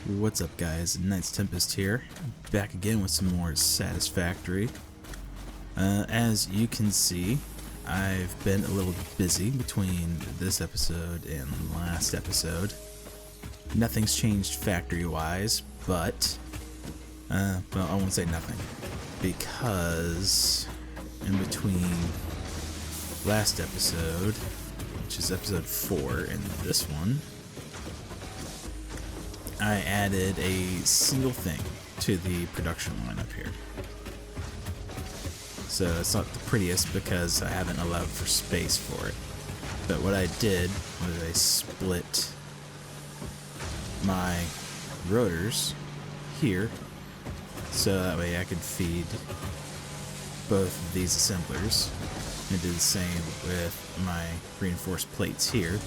What's up, guys? Knight's Tempest here, back again with some more Satisfactory. As you can see, I've been a little busy between this episode and last episode. Nothing's changed factory-wise, but, well, I won't say nothing, because in between last episode, which is episode 4, and this one, I added a single thing to the production line up here. So it's not the prettiest because I haven't allowed for space for it. But what I did was I split my rotors here so that way I could feed both of these assemblers. And I did the same with my reinforced plates here.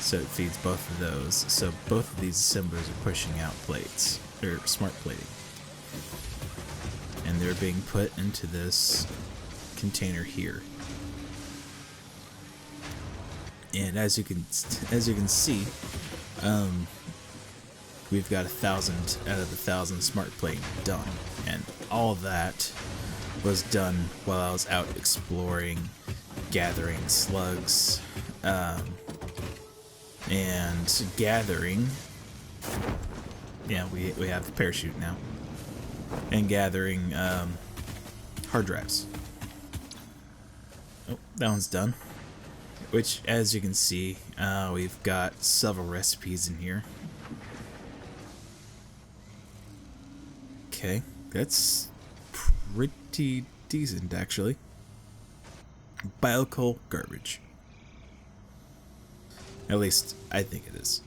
So it feeds both of those. So both of these assemblers are pushing out plates, or smart plating. And they're being put into this container here. And as you can see, we've got 1,000 out of 1,000 smart plating done. And all of that was done while I was out exploring, gathering slugs, and gathering, yeah, we have the parachute now, and gathering hard drives. Oh, that one's done. Which, as you can see, we've got several recipes in here. Okay, that's pretty decent, actually. Biocoal garbage. At least, I think it is.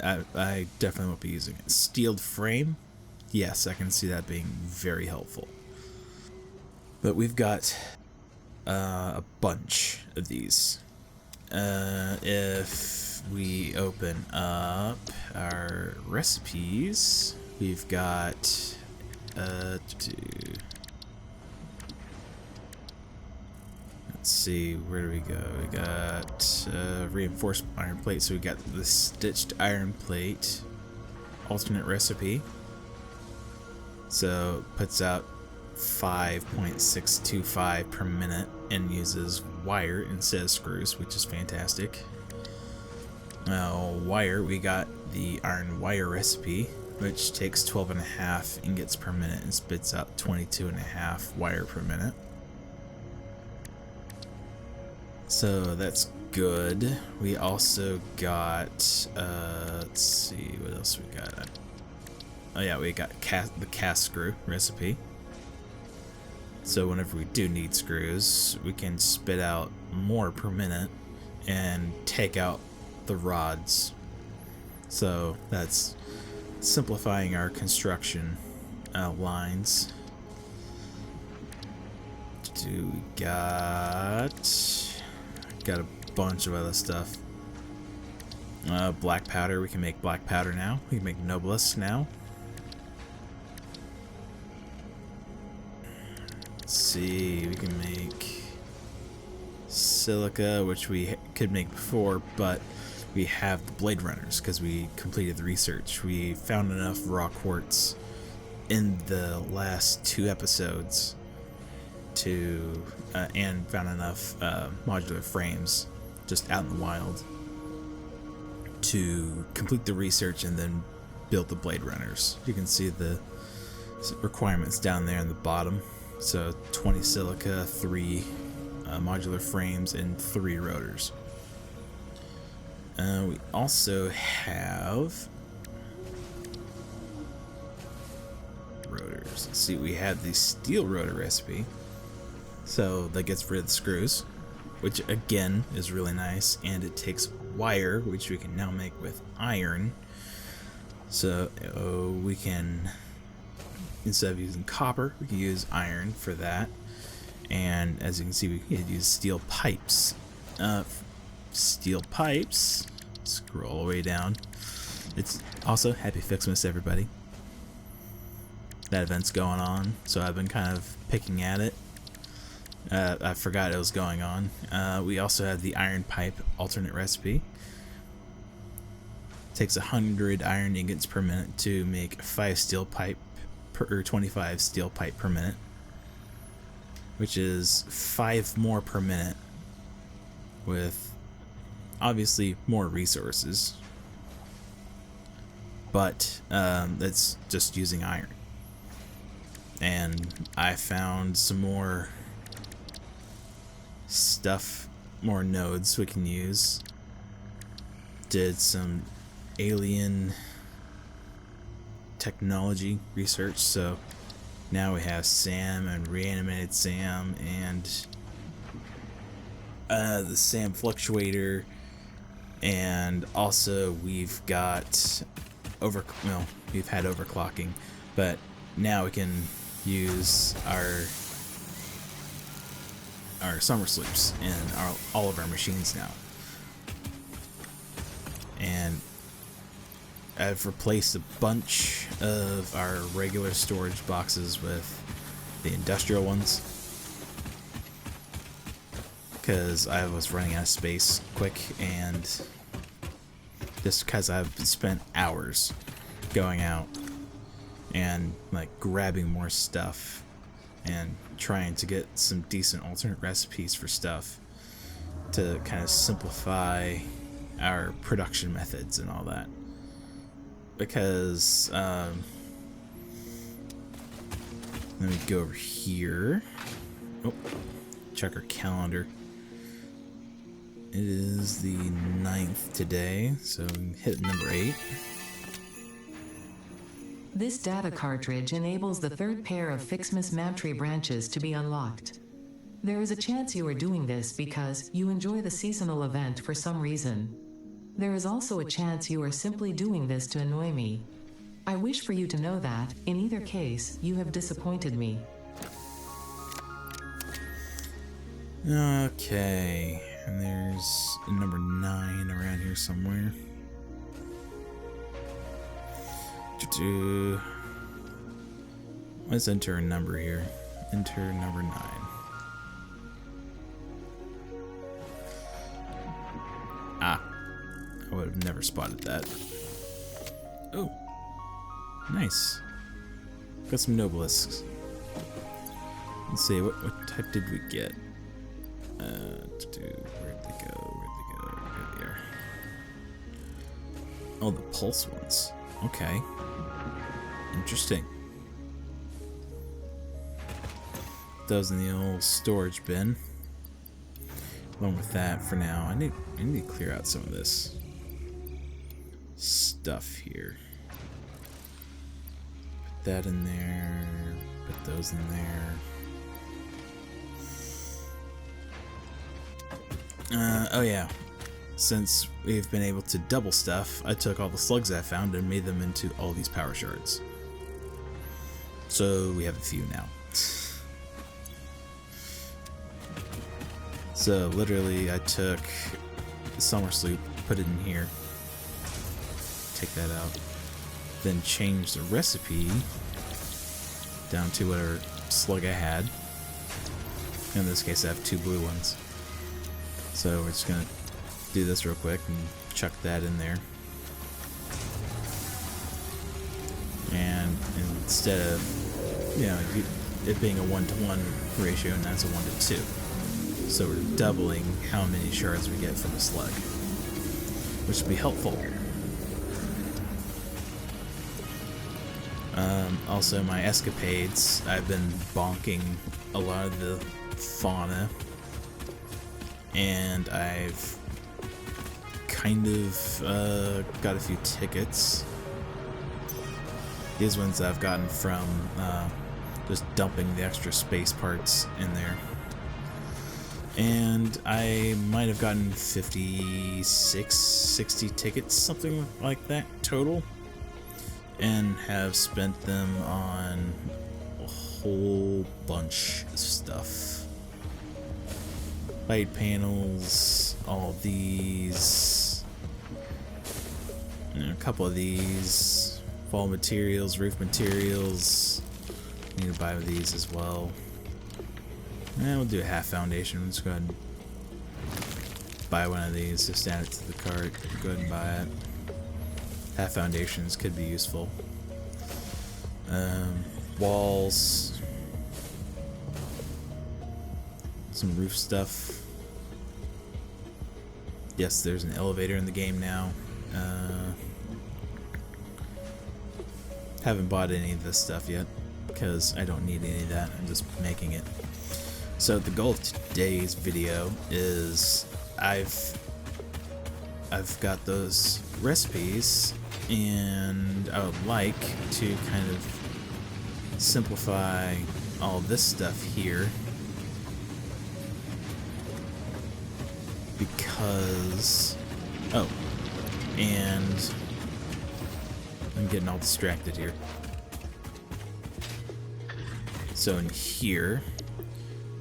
I definitely won't be using it. Steeled frame? Yes, I can see that being very helpful. But we've got a bunch of these. If we open up our recipes, we've got let's see, where do we go? We got reinforced iron plate, so we got the stitched iron plate alternate recipe. So it puts out 5.625 per minute and uses wire instead of screws, which is fantastic. Now, wire, we got the iron wire recipe, which takes 12.5 ingots per minute and spits out 22.5 wire per minute. So that's good. We also got, let's see, what else we got? Oh yeah, we got the cast screw recipe. So whenever we do need screws, we can spit out more per minute and take out the rods. So that's simplifying our construction lines. We got a bunch of other stuff. Black powder, we can make black powder now. We can make Noblest now. Let's see, we can make silica, which we could make before, but we have the blade runners because we completed the research. We found enough raw quartz in the last 2 episodes to and found enough modular frames just out in the wild to complete the research and then build the blade runners. You can see the requirements down there in the bottom. So 20 silica, 3 modular frames, and 3 rotors. We also have rotors. Let's see, we have the steel rotor recipe. So that gets rid of the screws, which again is really nice, and it takes wire, which we can now make with iron. So we can, instead of using copper, we can use iron for that. And as you can see, we can use steel pipes. Steel pipes, scroll all the way down. It's also Happy Fixmas, everybody. That event's going on, so I've been kind of picking at it. I forgot it was going on. We also have the iron pipe alternate recipe. Takes 100 iron ingots per minute to make 5 steel pipe or 25 steel pipe per minute, which is 5 more per minute with obviously more resources, but that's just using iron. And I found some more stuff, more nodes we can use. Did some alien technology research, so now we have Sam and reanimated Sam and the Sam fluctuator, and also we've got we've had overclocking, but now we can use our summer sloops in all of our machines now. And I've replaced a bunch of our regular storage boxes with the industrial ones because I was running out of space quick, and just because I've spent hours going out and like grabbing more stuff and trying to get some decent alternate recipes for stuff to kind of simplify our production methods and all that. Because let me go over here. Oh, check our calendar. It is the 9th today, so we can hit number 8. This data cartridge enables the third pair of Fixmas Mabtree branches to be unlocked. There is a chance you are doing this because you enjoy the seasonal event for some reason. There is also a chance you are simply doing this to annoy me. I wish for you to know that, in either case, you have disappointed me. Okay, and there's a number 9 around here somewhere. Let's enter a number here. Enter number 9. Ah, I would have never spotted that. Oh, nice. Got some nobelisks. Let's see, what type did we get? Where'd they go? Here they are. Oh, the pulse ones. Okay. Interesting. Those in the old storage bin. Along with that for now. I need to clear out some of this stuff here. Put that in there. Put those in there. Oh yeah. Since we've been able to double stuff, I took all the slugs I found and made them into all these power shards. So we have a few now. So literally I took the summer sloop, put it in here, take that out, then change the recipe down to whatever slug I had. In this case I have 2 blue ones. So we're just gonna do this real quick and chuck that in there. And instead of, it being a 1-to-1 ratio, now it's a 1-to-2. So we're doubling how many shards we get from a slug, which would be helpful. Also, my escapades, I've been bonking a lot of the fauna, and I've kind of got a few tickets. These ones I've gotten from just dumping the extra space parts in there. And I might have gotten 56, 60 tickets, something like that total, and have spent them on a whole bunch of stuff. Light panels, all of these, a couple of these, fall materials, roof materials. Need to buy these as well. And we'll do a half foundation. Let's go ahead and buy one of these. Just add it to the cart. Go ahead and buy it. Half foundations could be useful. Walls. Some roof stuff. Yes, there's an elevator in the game now. Haven't bought any of this stuff yet because I don't need any of that. I'm just making it. So the goal of today's video is I've got those recipes, and I would like to kind of simplify all this stuff here because and I'm getting all distracted here. So in here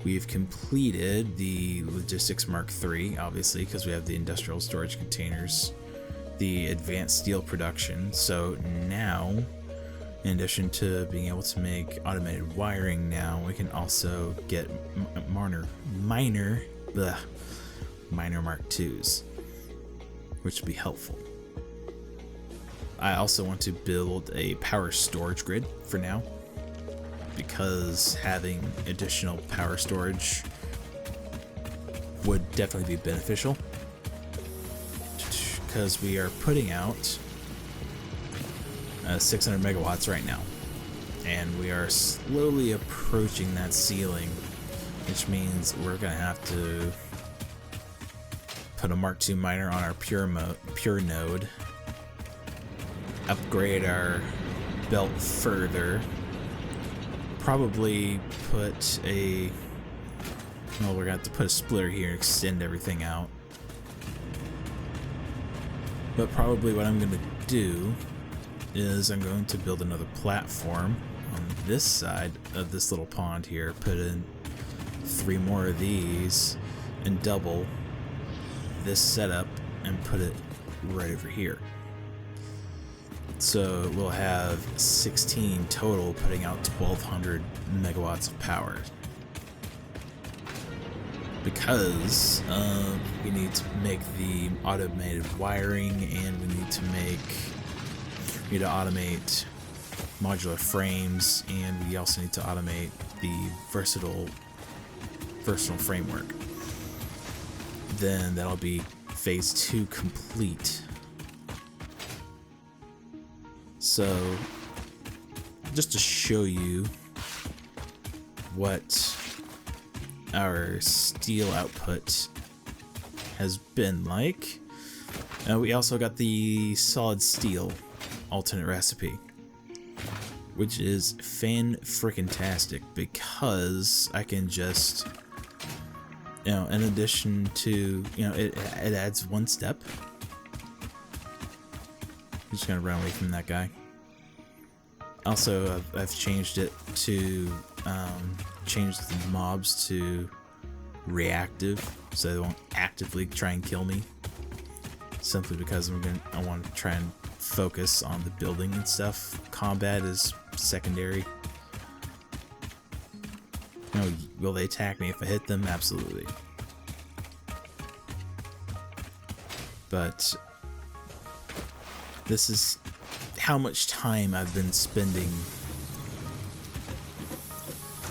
we've completed the logistics Mark III, obviously, because we have the industrial storage containers, the advanced steel production. So now, in addition to being able to make automated wiring, now we can also get minor Mark IIs, which would be helpful. I also want to build a power storage grid for now, because having additional power storage would definitely be beneficial, because we are putting out 600 megawatts right now, and we are slowly approaching that ceiling, which means we're gonna have to put a Mark II miner on our pure node, upgrade our belt further, probably put we're gonna have to put a splitter here and extend everything out. But probably what I'm gonna do is I'm going to build another platform on this side of this little pond here, put in 3 more of these, and double this setup and put it right over here. So we'll have 16 total, putting out 1200 megawatts of power. Because we need to make the automated wiring, and we need to automate modular frames, and we also need to automate the versatile framework. Then that'll be phase 2 complete. So, just to show you what our steel output has been like, we also got the solid steel alternate recipe, which is fan-frickin-tastic, because I can just, in addition to, it adds 1 step. I'm just gonna run away from that guy. Also, I've changed it to change the mobs to reactive, so they won't actively try and kill me. Simply because I want to try and focus on the building and stuff. Combat is secondary. Will they attack me if I hit them? Absolutely. But this is how much time I've been spending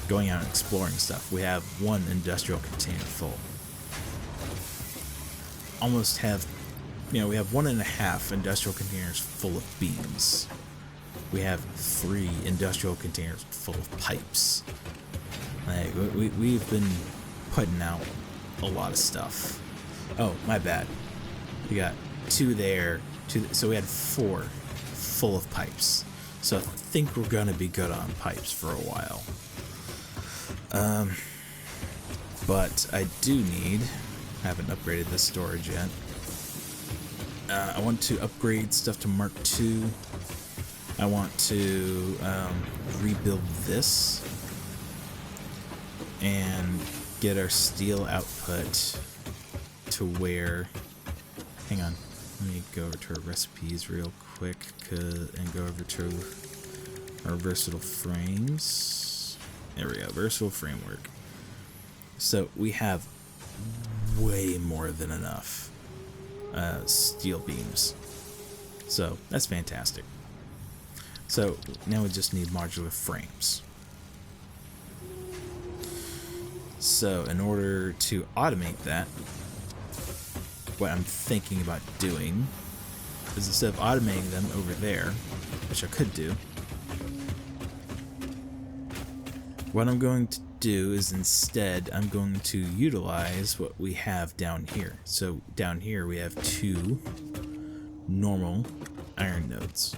going out and exploring stuff. We have 1 industrial container full. Almost have, we have 1.5 industrial containers full of beams. We have 3 industrial containers full of pipes. Like, we've been putting out a lot of stuff. Oh, my bad. We got 2 there. So we had 4 full of pipes. So I think we're gonna be good on pipes for a while. But I do need, I haven't upgraded this storage yet. I want to upgrade stuff to Mark II. I want to rebuild this and get our steel output to where, hang on, let me go over to our recipes real quick and go over to our versatile frames. There we go, versatile framework. So we have way more than enough steel beams. So that's fantastic. So now we just need modular frames. So in order to automate that, what I'm thinking about doing is, instead of automating them over there, which I could do, what I'm going to do is instead I'm going to utilize what we have down here. So down here we have 2 normal iron nodes.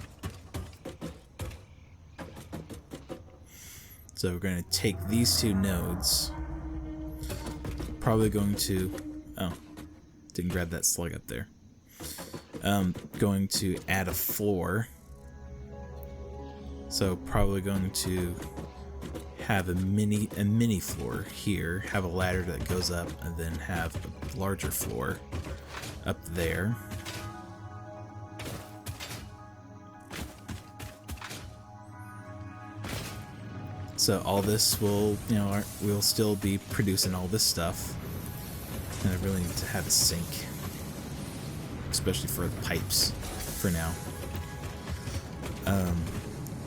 So we're going to take these 2 nodes, probably going to, oh, didn't grab that slug up there. Going to add a floor. So probably going to have a mini floor here, have a ladder that goes up, and then have a larger floor up there. So all this will, we'll still be producing all this stuff. And I really need to have a sink, especially for the pipes for now.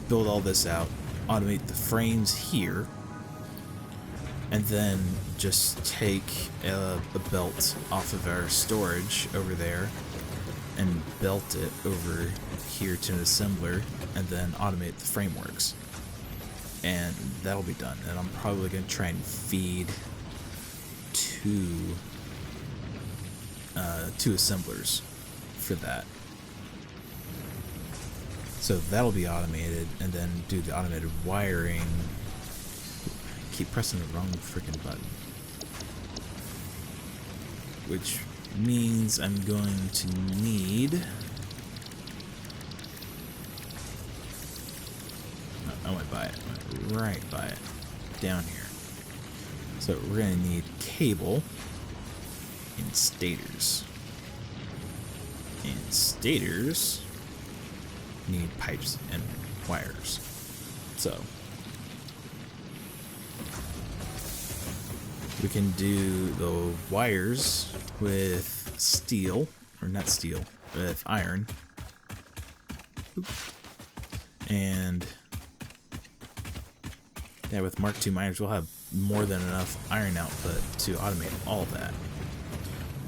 Build all this out, automate the frames here, and then just take a belt off of our storage over there and belt it over here to an assembler, and then automate the frameworks. And that'll be done. And I'm probably going to try and feed 2 assemblers for that. So that'll be automated, and then do the automated wiring. I keep pressing the wrong freaking button. Which means I'm going to need... I went by it. I went right by it. Down here. So we're going to need cable and stators. And stators need pipes and wires. So we can do the wires with steel, or not steel, with iron. And yeah, with Mark II miners, we'll have more than enough iron output to automate all that.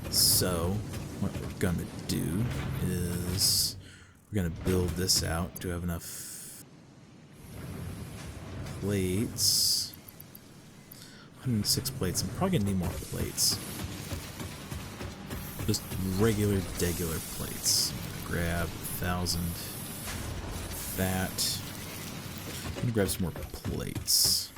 So what we're gonna do is we're gonna build this out. Do I have enough plates? 106 plates. I'm probably gonna need more plates. Just regular plates. Grab 1,000 that. I'm gonna grab some more plates.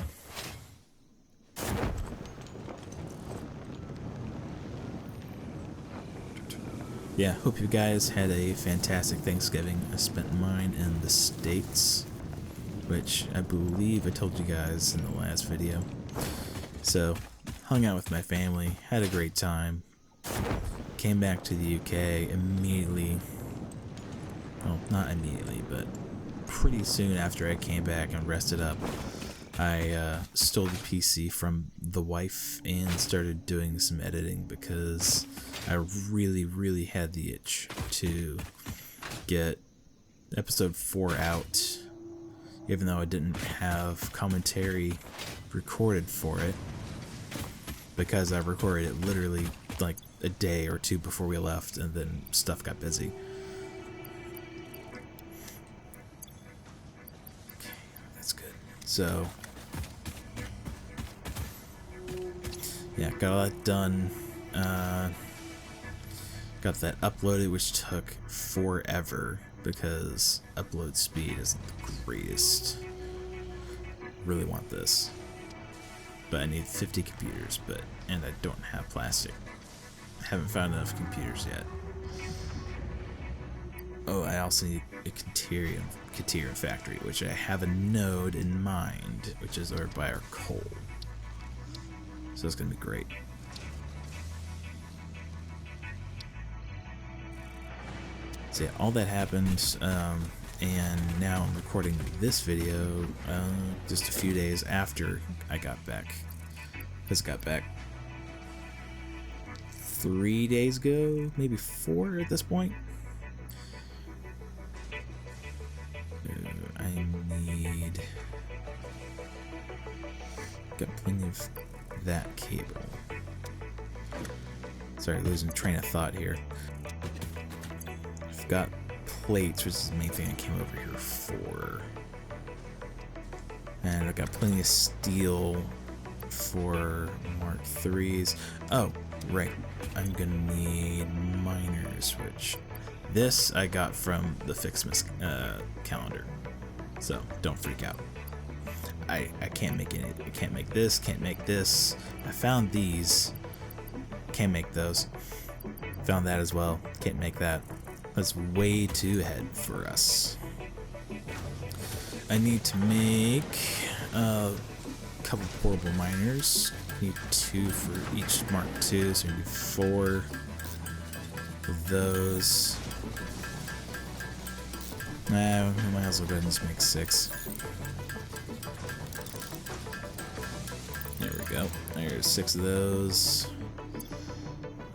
Yeah, hope you guys had a fantastic Thanksgiving. I spent mine in the States, which I believe I told you guys in the last video. So, hung out with my family, had a great time, came back to the UK immediately. Well, not immediately, but pretty soon after I came back and rested up. I stole the PC from the wife and started doing some editing because I really had the itch to get episode 4 out, even though I didn't have commentary recorded for it, because I recorded it literally like a day or 2 before we left, and then stuff got busy. Okay, that's good. So yeah, got all that done. Got that uploaded, which took forever because upload speed isn't the greatest. Really want this, but I need 50 computers, and I don't have plastic. I haven't found enough computers yet. Oh, I also need a Katerium factory, which I have a node in mind, which is over by our coal. So it's gonna be great. So yeah, all that happened, and now I'm recording this video just a few days after I got back. Because I got back 3 days ago, maybe 4 at this point. got plenty of that cable. Sorry, losing train of thought here. I've got plates, which is the main thing I came over here for. And I've got plenty of steel for Mark IIIs. Oh, right. I'm gonna need miners, which this I got from the Fixmas calendar. So don't freak out. I can't make any. I can't make this. Can't make this. I found these. Can't make those. Found that as well. Can't make that. That's way too ahead for us. I need to make a couple portable miners. Need 2 for each Mark II, so I need 4 of those. Nah, we might as well go ahead and just make 6. There we go. There's 6 of those.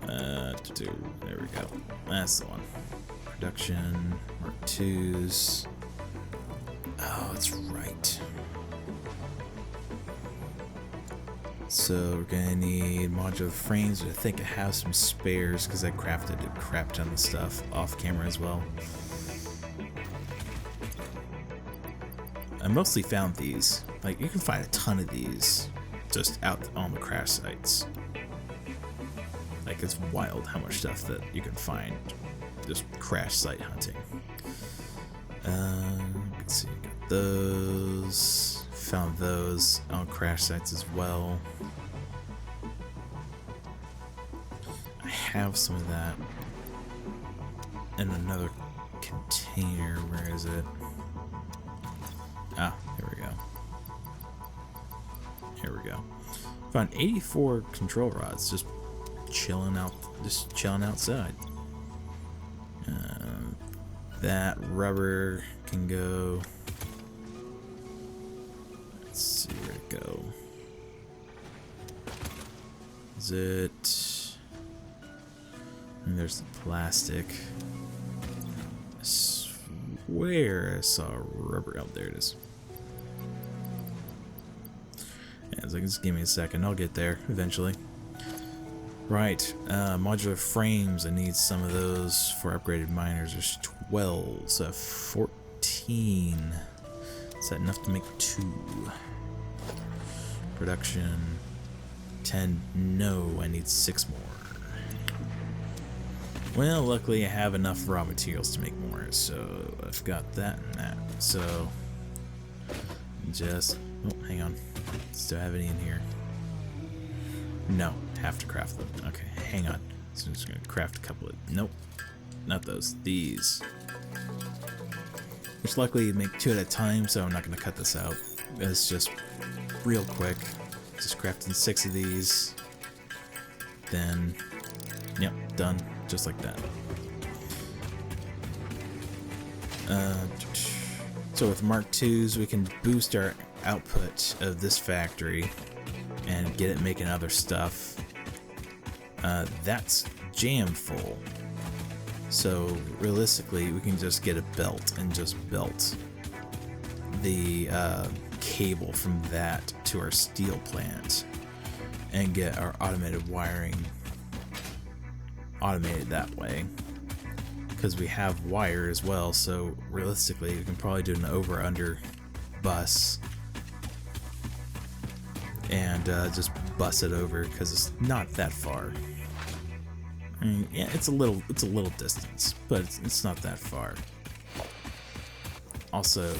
There we go. That's the one. Production, Mark IIs. Oh, that's right. So we're gonna need modular frames, but I think I have some spares because I crafted a crap ton of stuff off camera as well. I mostly found these. Like, you can find a ton of these just out on the crash sites. Like, it's wild how much stuff that you can find just crash site hunting. Let's see, got those. Found those on crash sites as well. I have some of that in another container. Where is it? Ah, here we go. Here we go. Found 84 control rods just chilling outside. That rubber can go. Let's see where it go. Is it? And there's the plastic. I swear I saw rubber. Oh, there it is. Yeah, so just give me a second. I'll get there eventually. Right, modular frames. I need some of those for upgraded miners. There's 12, so 14. Is that enough to make 2? Production 10. No, I need 6 more. Well, luckily I have enough raw materials to make more, so I've got that and that. So just, oh, hang on. Still have any in here? No, have to craft them. Okay, hang on. So I'm just gonna craft a couple of. Nope, not those. These. Which luckily you make 2 at a time, so I'm not gonna cut this out. It's just real quick. Just crafting 6 of these. Then, yep, done. Just like that. So with Mark IIs, we can boost our output of this factory and get it making other stuff. That's jam full. So realistically, we can just get a belt and just belt the cable from that to our steel plant and get our automated wiring automated that way. Because we have wire as well, so realistically, we can probably do an over-under bus and just bus it over because it's not that far. I mean, yeah, it's a little distance, but it's not that far. Also,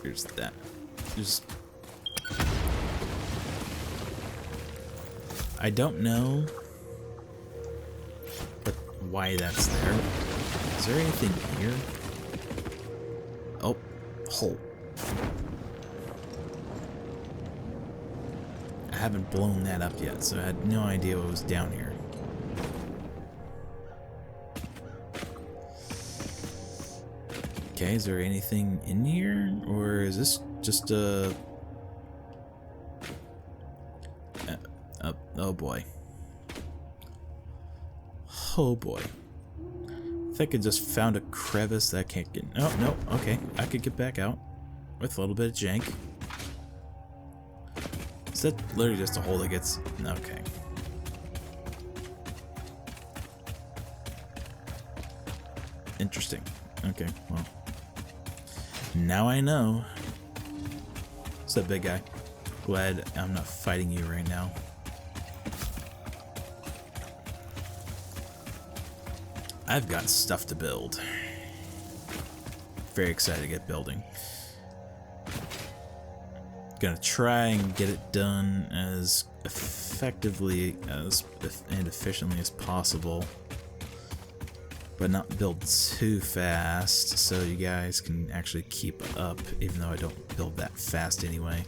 here's that. I don't know why that's there. Is there anything here? Oh, hole. I haven't blown that up yet, so I had no idea what was down here. Okay, is there anything in here? Or is this just a... oh boy. Oh boy. I think I just found a crevice that I can't get... Oh, no, okay. I could get back out with a little bit of jank. Is that literally just a hole that gets... Okay. Interesting. Okay, well. Now I know. What's up, big guy? Glad I'm not fighting you right now. I've got stuff to build. Very excited to get building. Gonna try and get it done as effectively as and efficiently as possible, but not build too fast so you guys can actually keep up, even though I don't build that fast anyway.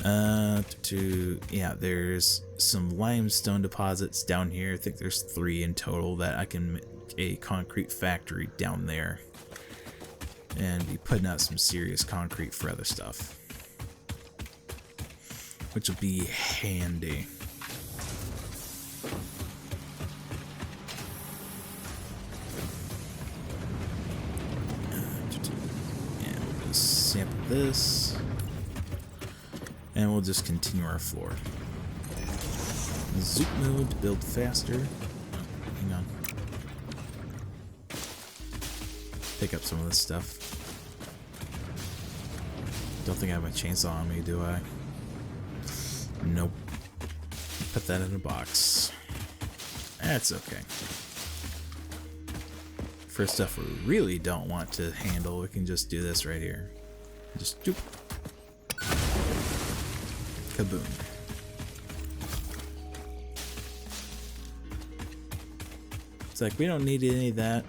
Yeah, there's some limestone deposits down here. I think there's 3 in total that I can make a concrete factory down there and be putting out some serious concrete for other stuff, which will be handy. Yeah, we'll just sample this. And we'll just continue our floor. Zoop mode to build faster. Oh, hang on. Pick up some of this stuff. Don't think I have my chainsaw on me, do I? Nope. Put that in a box. That's okay. For stuff we really don't want to handle, we can just do this right here. Just doop. Kaboom. It's like we don't need any of that.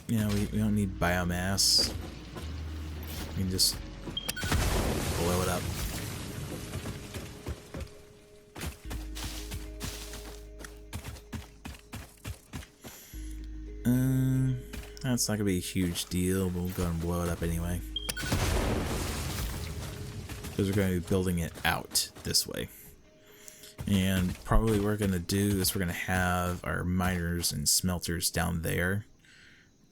You know, we don't need biomass. We can just blow it up. That's not gonna be a huge deal, but we'll go and blow it up anyway. Because we're going to be building it out this way. And probably what we're going to do is we're going to have our miners and smelters down there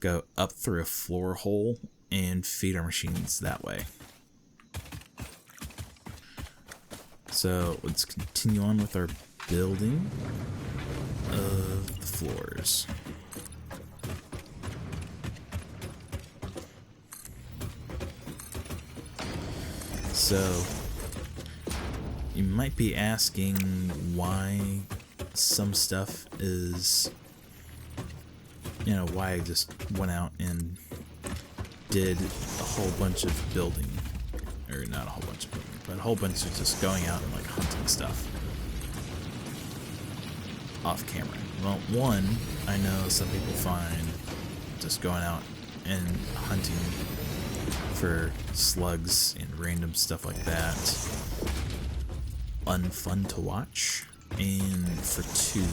go up through a floor hole and feed our machines that way. So let's continue on with our building of the floors. So, you might be asking why some stuff is, you know, why I just went out and did a whole bunch of building, or not a whole bunch of building, but a whole bunch of just going out and like hunting stuff off camera. Well, one, I know some people find just going out and hunting for slugs and random stuff like that unfun to watch. And for 2,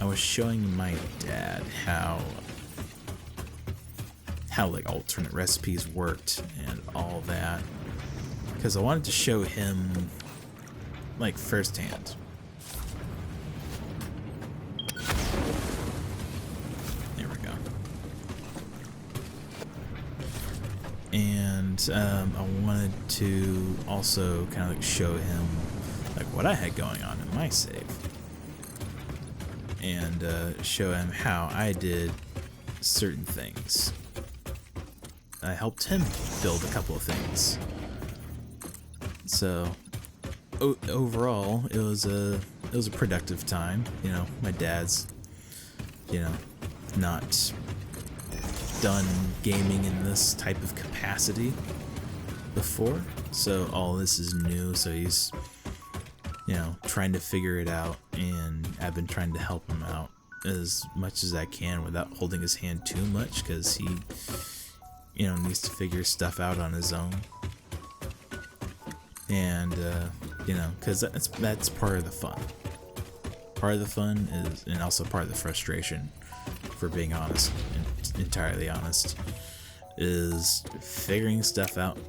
I was showing my dad how like alternate recipes worked and all that, because I wanted to show him like firsthand. And I wanted to also kind of like show him like what I had going on in my save, and show him how I did certain things. I helped him build a couple of things. So overall, it was a productive time. You know, my dad's, you know, not done gaming in this type of capacity before, so all this is new, so he's, you know, trying to figure it out, and I've been trying to help him out as much as I can without holding his hand too much, because he, you know, needs to figure stuff out on his own. And you know, because that's part of the fun. Part of the fun is, and also part of the frustration, for being honest, entirely honest, is figuring stuff out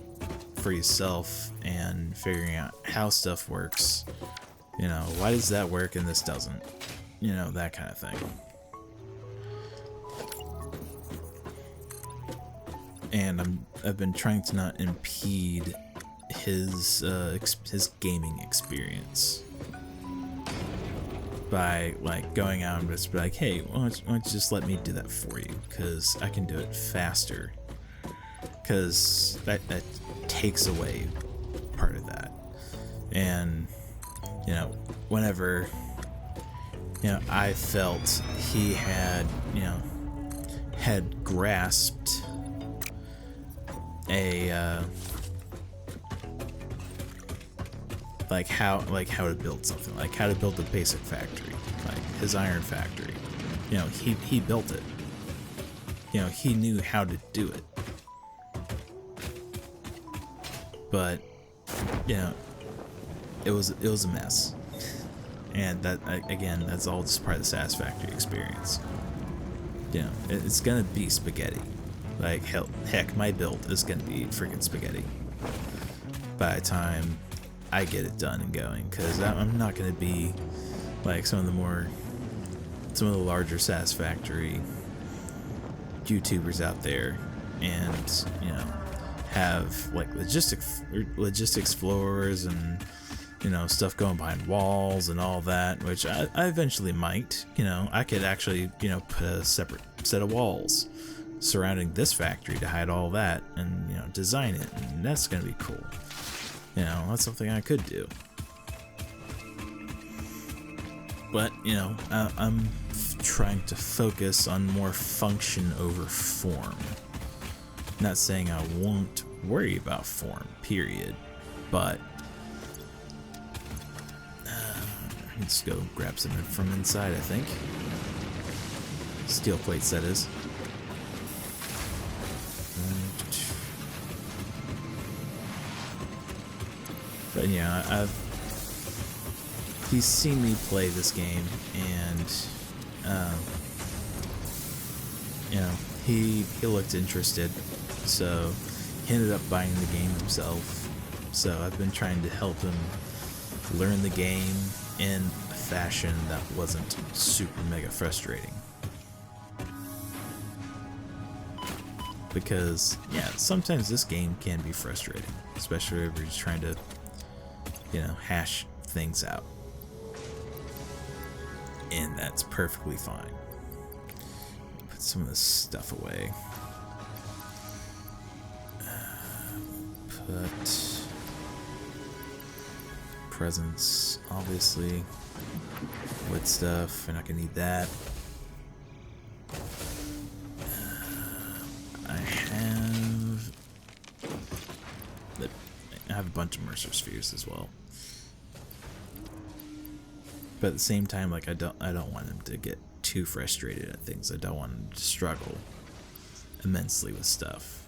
for yourself and figuring out how stuff works. You know, why does that work and this doesn't? You know, that kind of thing. And I've been trying to not impede his gaming experience by like going out and just be like, hey, why don't you just let me do that for you, because I can do it faster, because that takes away part of that. And whenever I felt he had grasped a how to build something, like how to build a basic factory, like his iron factory. He built it. He knew how to do it. But it was a mess. And that, again, that's all just part of the Satisfactory experience. It's gonna be spaghetti. Like heck, my build is gonna be freaking spaghetti by the time I get it done and going, because I'm not gonna be like some of the larger Satisfactory YouTubers out there, and have like logistics floors and stuff going behind walls and all that, which I eventually might. I could actually put a separate set of walls surrounding this factory to hide all that, and design it, and that's gonna be cool. That's something I could do. But I'm trying to focus on more function over form. Not saying I won't worry about form, period, but let's go grab some from inside, I think. Steel plates, that is. But he's seen me play this game, and he looked interested, so he ended up buying the game himself. So I've been trying to help him learn the game in a fashion that wasn't super mega frustrating. Because sometimes this game can be frustrating, especially if you're just trying to hash things out, and that's perfectly fine. Put some of this stuff away. Put presents, obviously. Wood stuff, we're not gonna need that. I have a bunch of Mercer spheres as well. But at the same time, like I don't want him to get too frustrated at things. I don't want him to struggle immensely with stuff,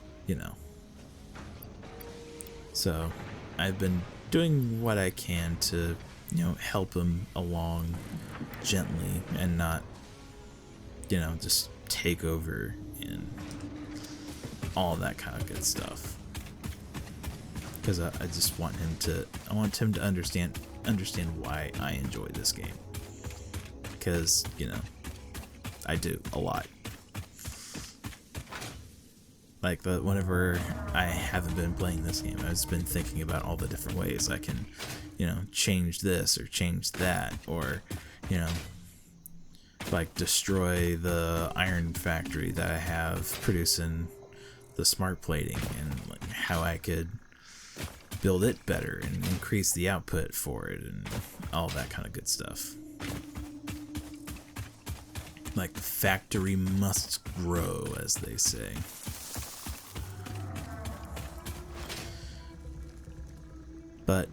So I've been doing what I can to, help him along gently and not, just take over and all that kind of good stuff. Because I just want him to understand why I enjoy this game. Because, I do a lot. Like, whenever I haven't been playing this game, I've just been thinking about all the different ways I can, change this or change that, or, like destroy the iron factory that I have producing the smart plating, and like how I could build it better and increase the output for it and all that kind of good stuff. Like, the factory must grow, as they say. But,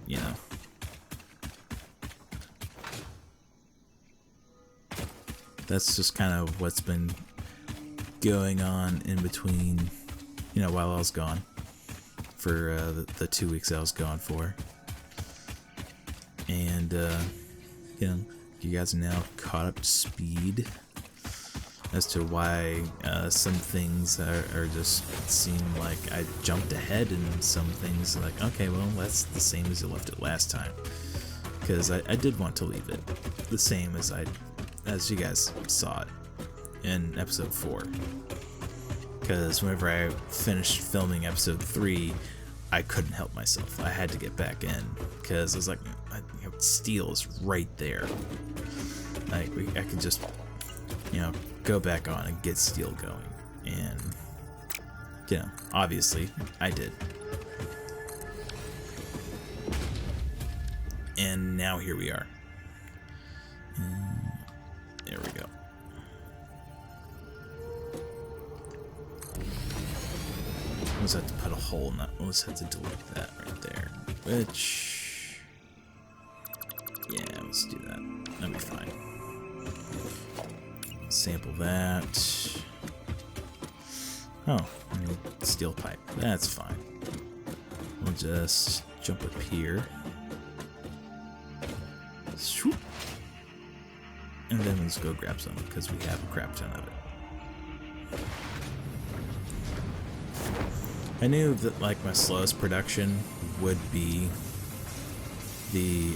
that's just kind of what's been going on in between, while I was gone. For the 2 weeks I was gone for. And, you guys are now caught up to speed as to why some things are just seem like I jumped ahead, and some things like, okay, well, that's the same as you left it last time. Because I did want to leave it the same as you guys saw it in episode 4. Because whenever I finished filming episode 3, I couldn't help myself. I had to get back in because I was like, steel is right there. Like I could just, go back on and get steel going, and obviously I did. And now here we are. There we go. We'll just have to put a hole in that. We'll just have to delete that right there. Which, yeah, let's do that. That'll be fine. Sample that. Oh, I need steel pipe. That's fine. We'll just jump up here. Swoop. And then let's go grab some, because we have a crap ton of it. I knew that like my slowest production would be the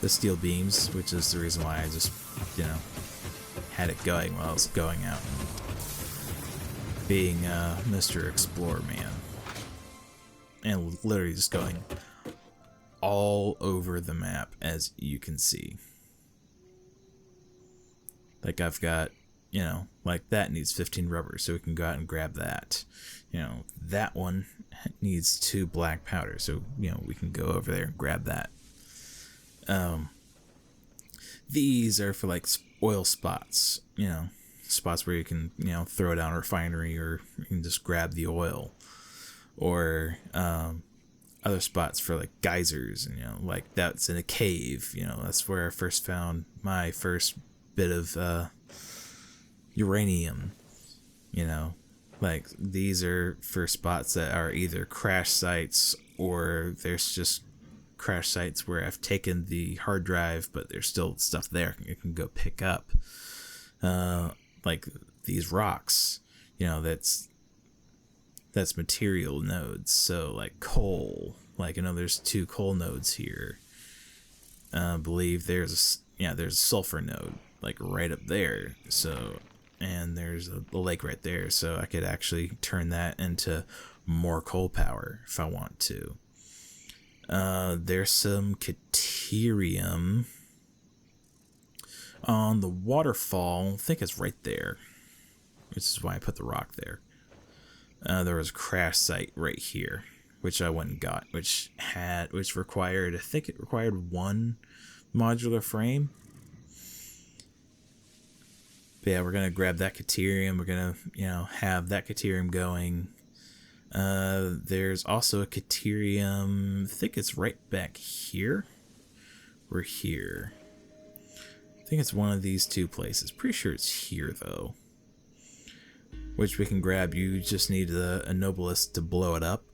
steel beams, which is the reason why I just, had it going while I was going out and being Mr. Explorer Man. And literally just going all over the map, as you can see. Like I've got, like that needs 15 rubber, so we can go out and grab that. That one needs 2 black powder, so, we can go over there and grab that. These are for like oil spots, spots where you can, throw down a refinery, or you can just grab the oil. Or other spots for like geysers, and like that's in a cave. That's where I first found my first bit of uranium. Like these are for spots that are either crash sites, or there's just crash sites where I've taken the hard drive, but there's still stuff there you can go pick up. Like these rocks, that's material nodes. So like coal, like there's 2 coal nodes here. I believe there's a sulfur node like right up there. So, and there's a lake right there, so I could actually turn that into more coal power if I want to. There's some caterium on the waterfall. I think it's right there, which is why I put the rock there. There was a crash site right here, which I went and got, which required, I think it required 1 modular frame. But yeah, we're gonna grab that caterium. We're gonna, have that caterium going. There's also a caterium, I think it's right back here. We're here. I think it's one of these 2 places. Pretty sure it's here though. Which we can grab. You just need a Noblest to blow it up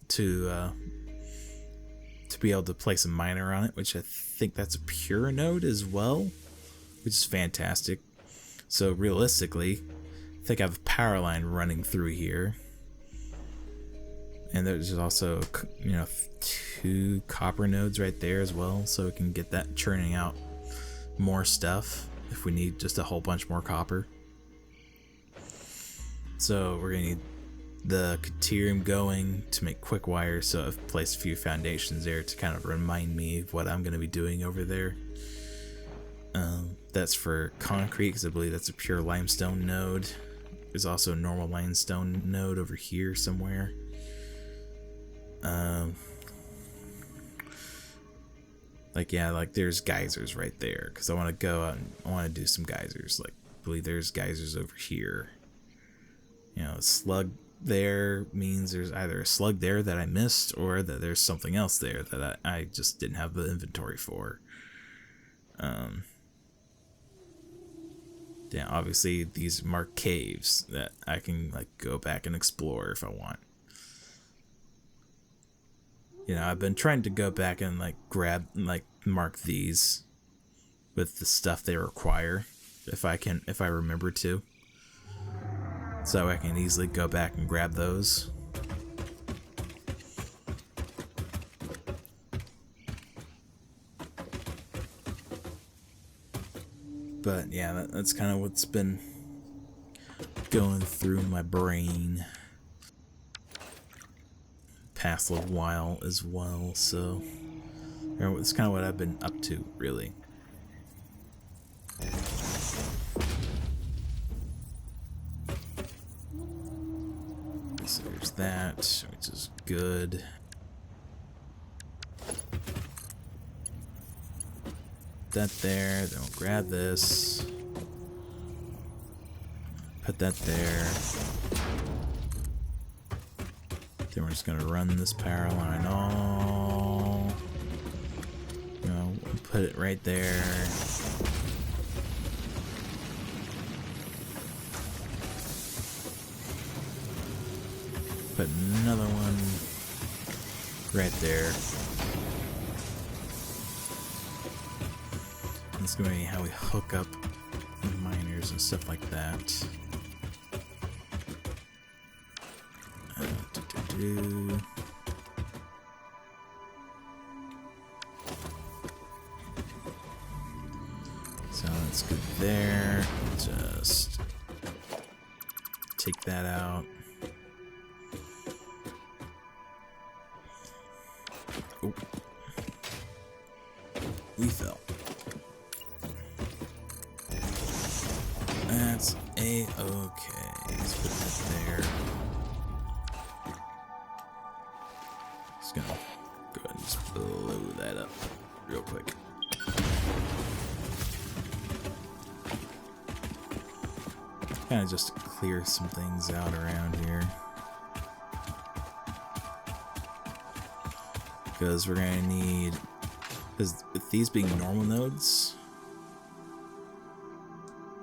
to be able to place a miner on it, which I think that's a pure node as well, which is fantastic. So realistically, I think I have a power line running through here. And there's also, 2 copper nodes right there as well, so we can get that churning out more stuff if we need just a whole bunch more copper. So we're gonna need the caterium going to make quick wire, so I've placed a few foundations there to kind of remind me of what I'm gonna be doing over there. That's for concrete, because I believe that's a pure limestone node. There's also a normal limestone node over here somewhere. Like there's geysers right there, because I want to go out and I want to do some geysers. Like I believe there's geysers over here. A slug there means there's either a slug there that I missed, or that there's something else there that I just didn't have the inventory for. Yeah, obviously these mark caves that I can like go back and explore if I want. I've been trying to go back and like grab and like mark these with the stuff they require if I remember to. So I can easily go back and grab those. But yeah, that's kind of what's been going through my brain past little while as well, so it's kind of what I've been up to, really. So there's that, which is good. That there, then we'll grab this. Put that there. Then we're just gonna run this power line all, you know, put it right there. Put another one right there. That's gonna be how we hook up the miners and stuff like that. So that's good there. Just take that out. Oh. We fell. That's a-okay. Let's put that there. Just gonna go ahead and just blow that up real quick. Kind of just to clear some things out around here. Because we're gonna need, because with these being normal nodes,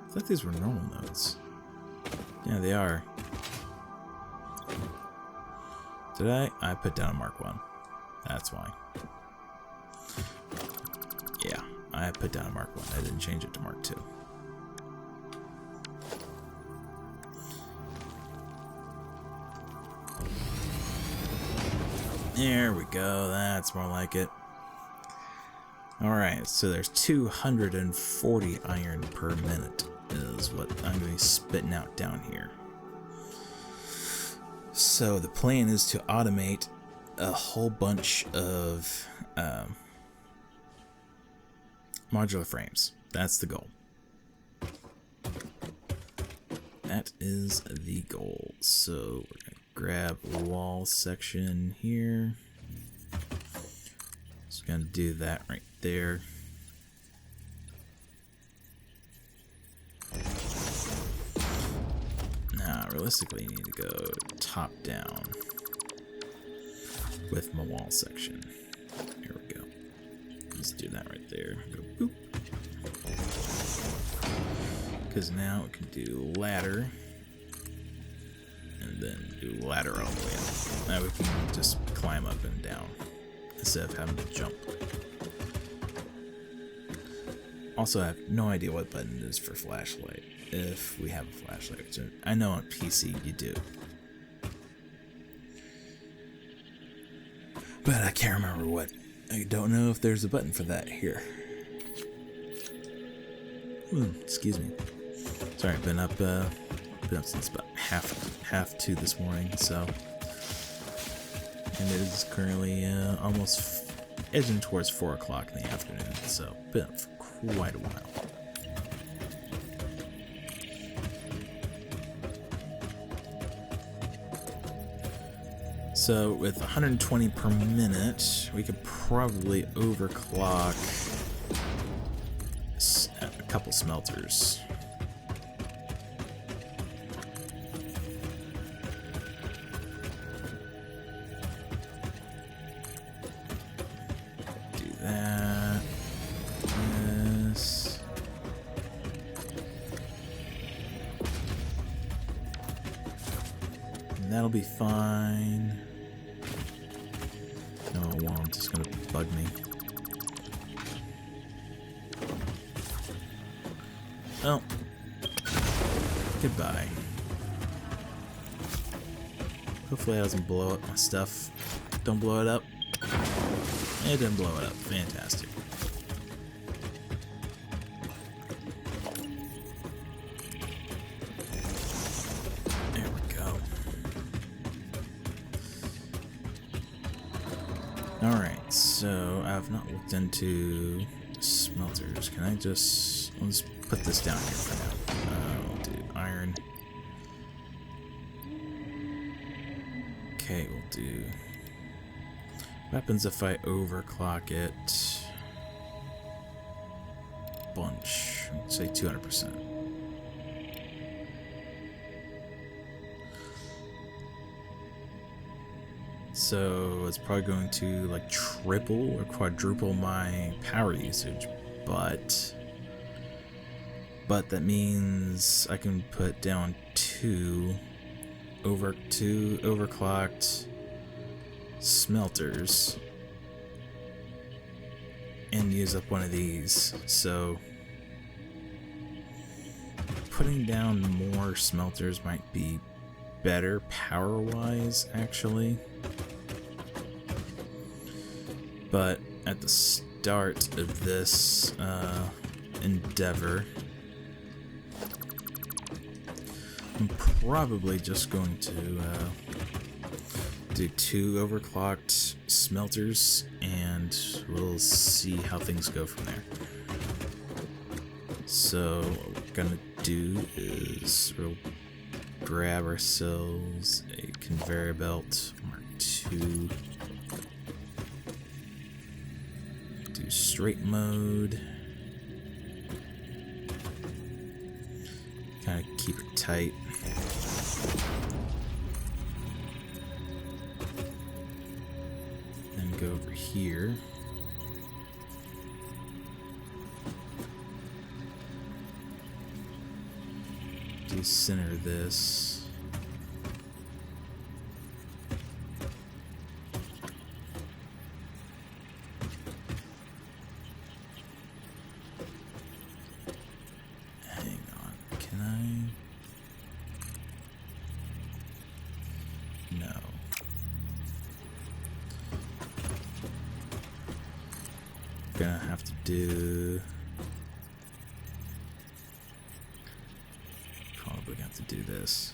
I thought these were normal nodes. Yeah, they are. Did I? I put down a Mark 1. That's why. Yeah, I put down a Mark 1. I didn't change it to Mark 2. There we go. That's more like it. Alright, so there's 240 iron per minute is what I'm going to be spitting out down here. So the plan is to automate a whole bunch of modular frames. That's the goal. That is the goal. So we're going to grab a wall section here. Just going to do that right there. Now, realistically, you need to go top down with my wall section. Here we go. Let's do that right there. Go boop. Because now it can do ladder. And then do ladder all the way up. Now we can just climb up and down instead of having to jump. Also, I have no idea what button it is for flashlight. If we have a flashlight, which I know on PC you do. But I can't remember what. I don't know if there's a button for that here. Excuse me. Sorry, been up since about half 2 this morning, so. And it is currently almost edging towards 4 o'clock in the afternoon, so been up for quite a while. So with 120 per minute, we could probably overclock a couple smelters. Do that. Yes. And that'll be fine. Well, it's just gonna bug me. Oh. Goodbye. Hopefully it doesn't blow up my stuff. Don't blow it up. It didn't blow it up. Fantastic. Alright, so I've not looked into smelters. Can I just... let's put this down here for now. We'll do iron. Okay, we'll do... what happens if I overclock it? Bunch. Let's say 200%. So it's probably going to like triple or quadruple my power usage, but that means I can put down two overclocked smelters and use up one of these. So putting down more smelters might be better power wise, actually. But at the start of this endeavor, I'm probably just going to do 2 overclocked smelters, and we'll see how things go from there. So what we're gonna do is we'll grab ourselves a conveyor belt Mark II. Do straight mode. Kind of keep it tight. Then go over here. Do center this. Hang on, can I? No. Gonna have to do. Probably have to do this.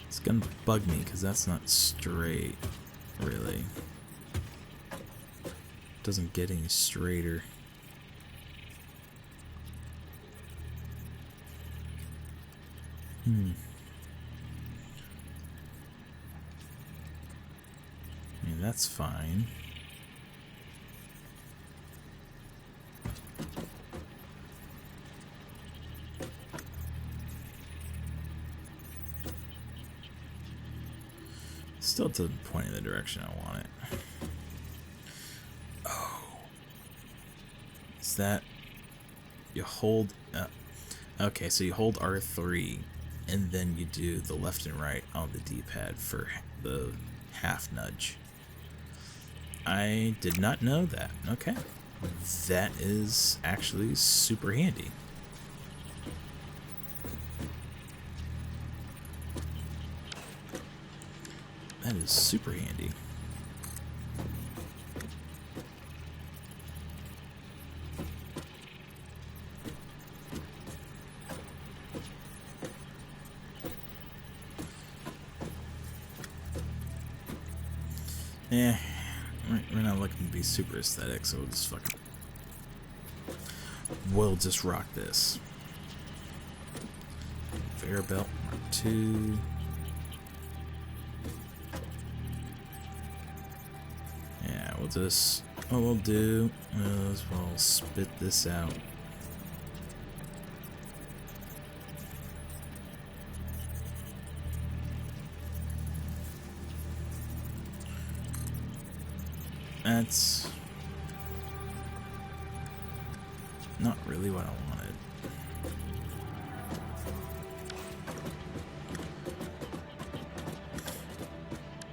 It's gonna bug me because that's not straight, really. Doesn't get any straighter. I mean, that's fine. Still doesn't point in the direction I want it. Oh. Is that... you hold... okay, so you hold R3, and then you do the left and right on the D-pad for the half nudge. I did not know that. Okay. That is actually super handy. That is super handy. Eh, we're not looking to be super aesthetic, so we'll just rock this. Conveyor belt Mark II. Yeah, we'll just, what we'll do is we'll spit this out. That's not really what I wanted.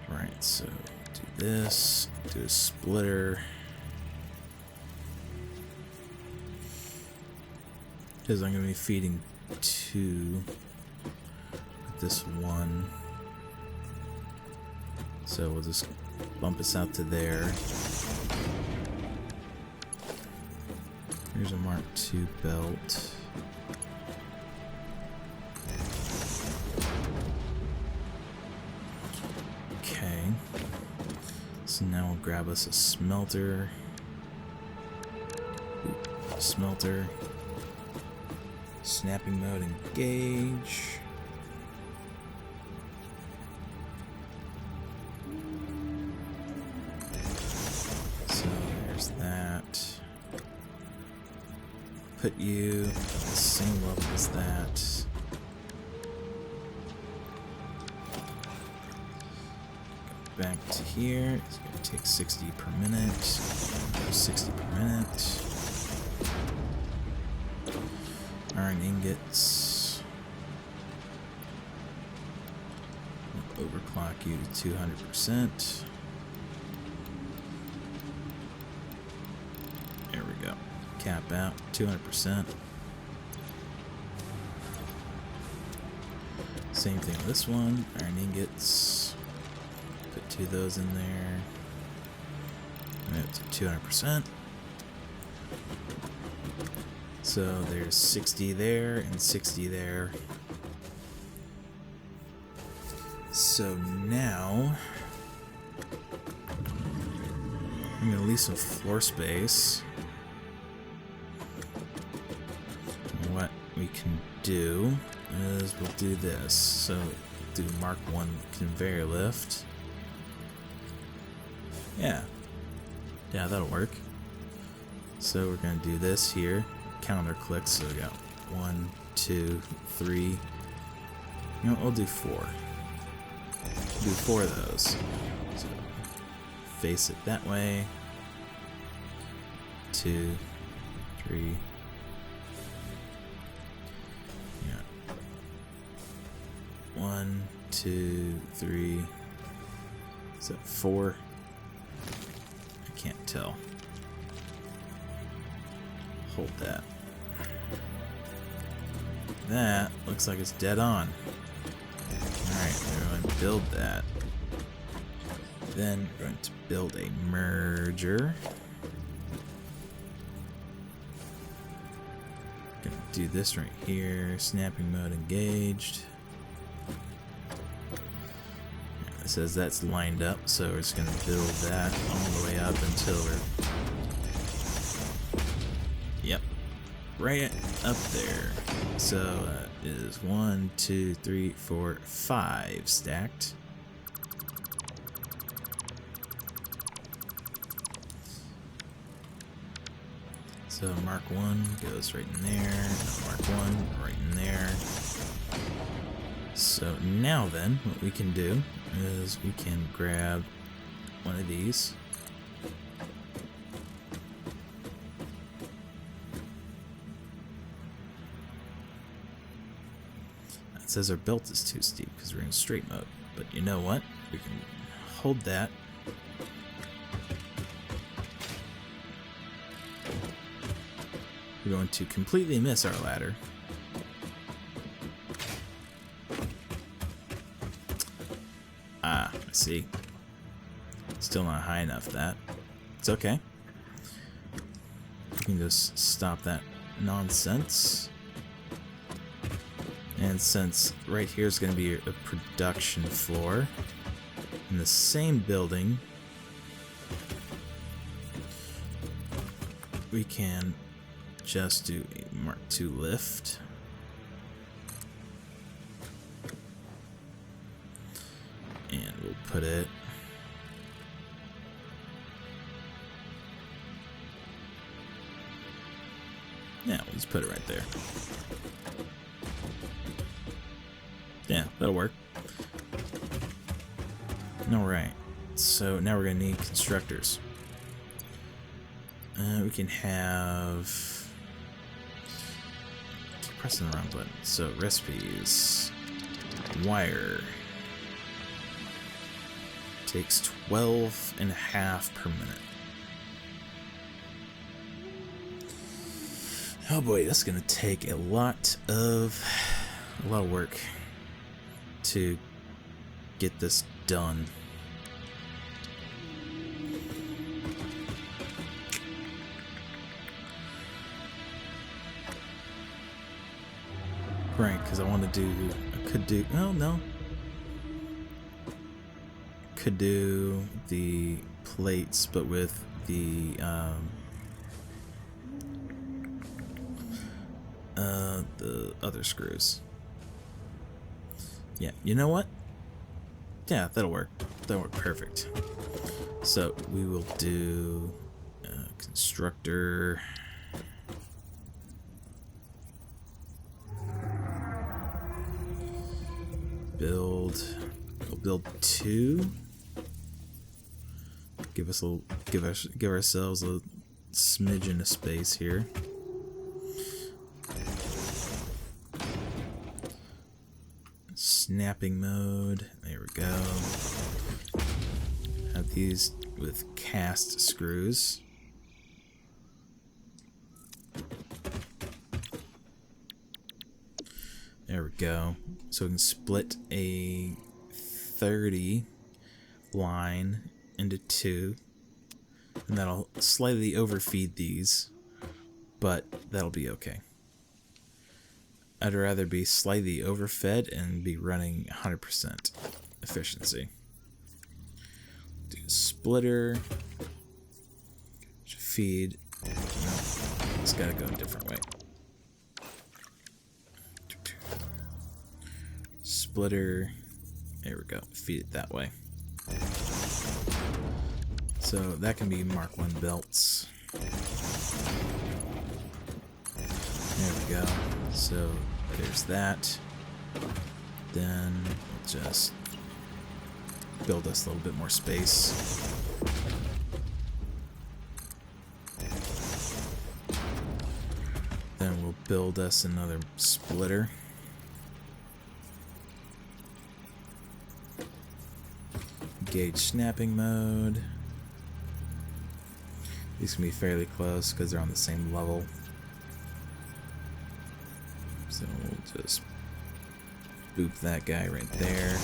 Right, so do this, do a splitter. Because I'm going to be feeding 2 with this 1. So we'll just bump us out to there. Here's a Mark II belt. So now we'll grab us a smelter. Smelter. Snapping mode, engage. So there's that. Put you at the same level as that. Go back to here. It's going to take 60 per minute. 60 per minute. Iron ingots. We'll overclock you to 200%. There we go. Cap out 200%. Same thing with this one. Iron ingots. Put 2 of those in there. And up to 200%. So there's 60 there and 60 there. So now I'm gonna leave some floor space. What we can do is we'll do this. So do Mark 1 conveyor lift. Yeah, that'll work. So we're gonna do this here. Counter clicks, so we got 1, 2, 3. You know what, we'll do 4. Do 4 of those. So face it that way. 2, 3. Yeah. 1, 2, 3. Is that 4? I can't tell. Hold that. That looks like it's dead on. Alright, we're going to build that. Then we're going to build a merger. Gonna do this right here. Snapping mode engaged. It says that's lined up, so we're just gonna build that all the way up until we're right up there. So it is 1, 2, 3, 4, 5 stacked. So Mark 1 goes right in there. Mark 1 right in there. So now then, what we can do is we can grab one of these. It says our belt is too steep because we're in straight mode. But you know what? We can hold that. We're going to completely miss our ladder. Ah, I see. Still not high enough, that. It's okay. We can just stop that nonsense. And since right here is going to be a production floor in the same building, we can just do a Mark II lift. And we'll put it yeah, we'll just put it right there. Yeah, that'll work. Alright, so now we're going to need constructors. We can have... keep pressing the wrong button. So recipes, wire, takes 12.5 per minute. Oh boy, that's going to take a lot of work to get this done. Right, because I want to do, could do the plates, but with the other screws. Yeah, you know what? Yeah, that'll work. That'll work perfect. So we will do constructor. We'll build 2. Give ourselves a smidgen of space here. Snapping mode. There we go. Have these with cast screws. There we go. So we can split a 30 line into 2, and that'll slightly overfeed these, but that'll be okay. I'd rather be slightly overfed and be running 100% efficiency. Do a splitter. Should feed. No, it's gotta go a different way. Splitter. There we go. Feed it that way. So that can be Mark 1 belts. There we go. So there's that. Then we'll just build us a little bit more space. Then we'll build us another splitter. Gauge snapping mode. These can be fairly close because they're on the same level. So we'll just boop that guy right there.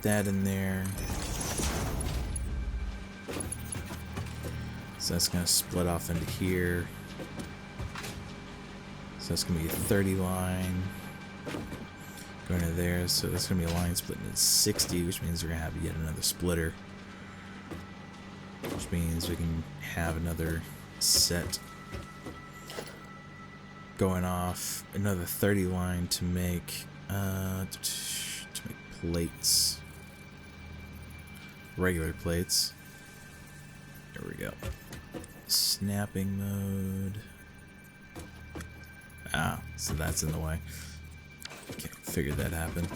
That in there. So that's going to split off into here. So that's going to be a 30 line. Going to there. So that's going to be a line split into 60, which means we're going to have yet another splitter. Which means we can have another set going off, another 30 line to make plates, regular plates. There we go. Snapping mode. So that's in the way. Can't figure that happened.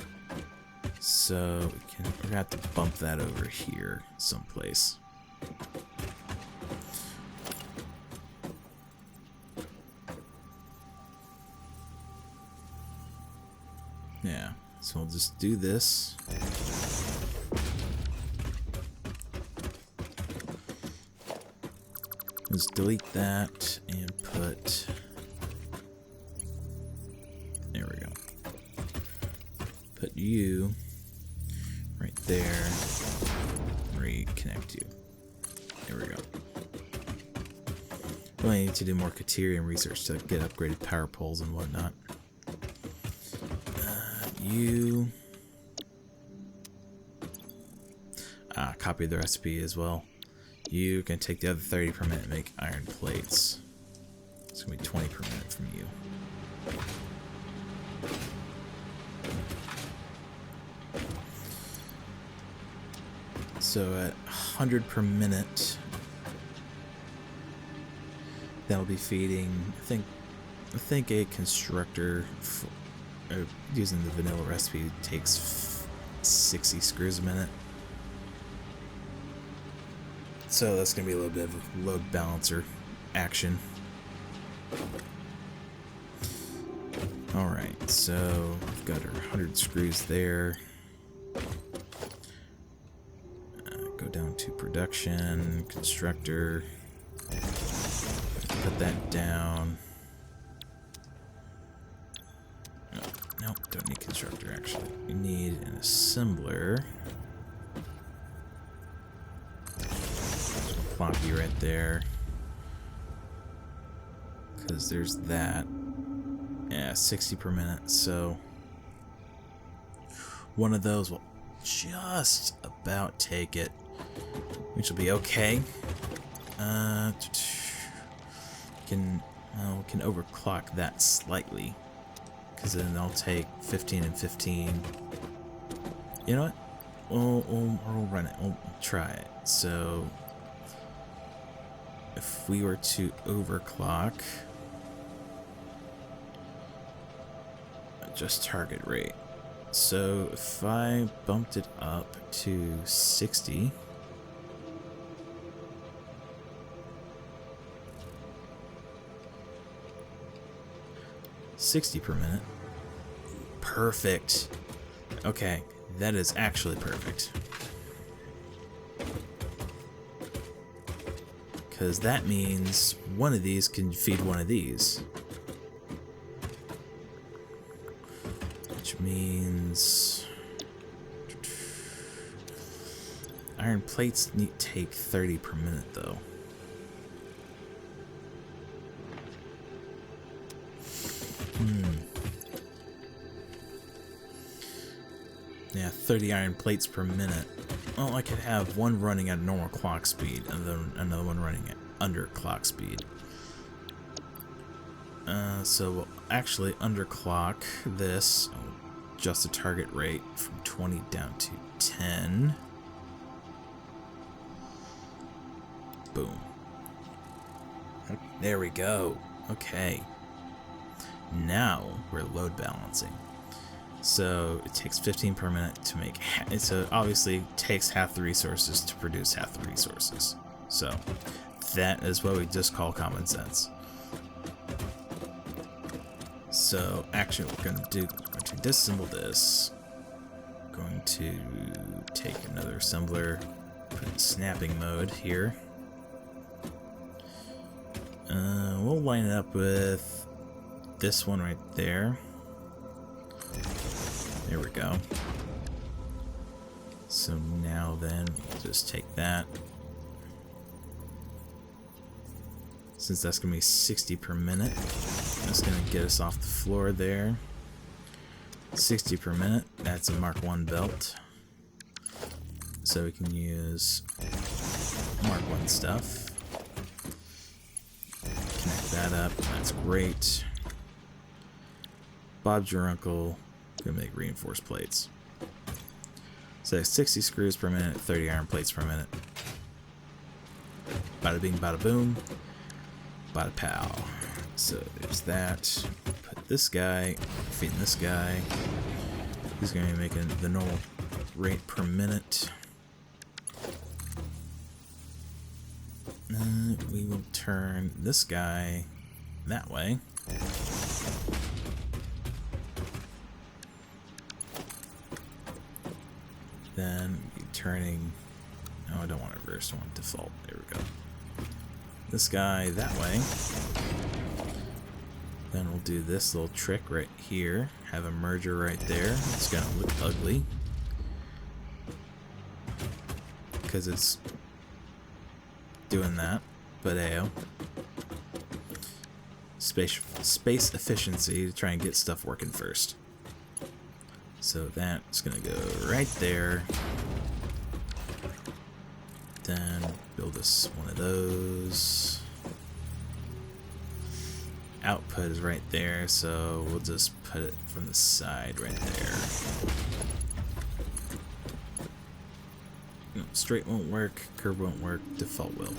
So we're gonna have to bump that over here someplace. Yeah, so we'll just do this. Let's delete that and put. There we go. Put you right there. Reconnect you. There we go. We only need to do more Katerium research to get upgraded power poles and whatnot. You copy the recipe as well. You can take the other 30 per minute and make iron plates. It's gonna be 20 per minute from you. So at 100 per minute, that'll be feeding. I think a constructor. Using the vanilla recipe takes 60 screws a minute. So that's going to be a little bit of a load balancer action. Alright, so we've got our 100 screws there. Go down to production, constructor. Put that down. Nope, don't need constructor actually. We need an assembler. Plop you right there. Because there's that. Yeah, 60 per minute, so one of those will just about take it, which will be okay. We can overclock that slightly, because then I'll take 15 and 15. You know what? We'll run it. We'll try it. So if we were to overclock, adjust target rate. So if I bumped it up to 60, per minute. Perfect. Okay, that is actually perfect. Because that means one of these can feed one of these. Which means iron plates need to take 30 per minute though. Yeah, 30 iron plates per minute. Well, I could have one running at normal clock speed and then another one running at under clock speed. So we'll actually underclock this. I'll adjust the target rate from 20 down to 10. Boom. There we go. Okay. Now we're load balancing. So it takes 15 per minute to make so obviously takes half the resources to produce half the resources. So that is what we just call common sense. So actually what we're going to do, we're going to disassemble this. Going to take another assembler, put it in snapping mode here. We'll line it up with this one right there. There we go. So now then, we'll just take that. Since that's going to be 60 per minute, that's going to get us off the floor there. 60 per minute, that's a Mark 1 belt. So we can use Mark 1 stuff. Connect that up, that's great. Bob's your uncle. Gonna make reinforced plates. So 60 screws per minute, 30 iron plates per minute. Bada bing, bada boom, bada pow. So there's that. Put this guy, feeding this guy. He's gonna be making the normal rate per minute. We will turn this guy that way. Then turning, no, I don't want to reverse, I want default. There we go. This guy that way. Then we'll do this little trick right here. Have a merger right there. It's gonna look ugly because it's doing that, but space efficiency to try and get stuff working first. So that's gonna go right there. Then build us one of those. Output is right there, so we'll just put it from the side right there. No, straight won't work, curve won't work, default will.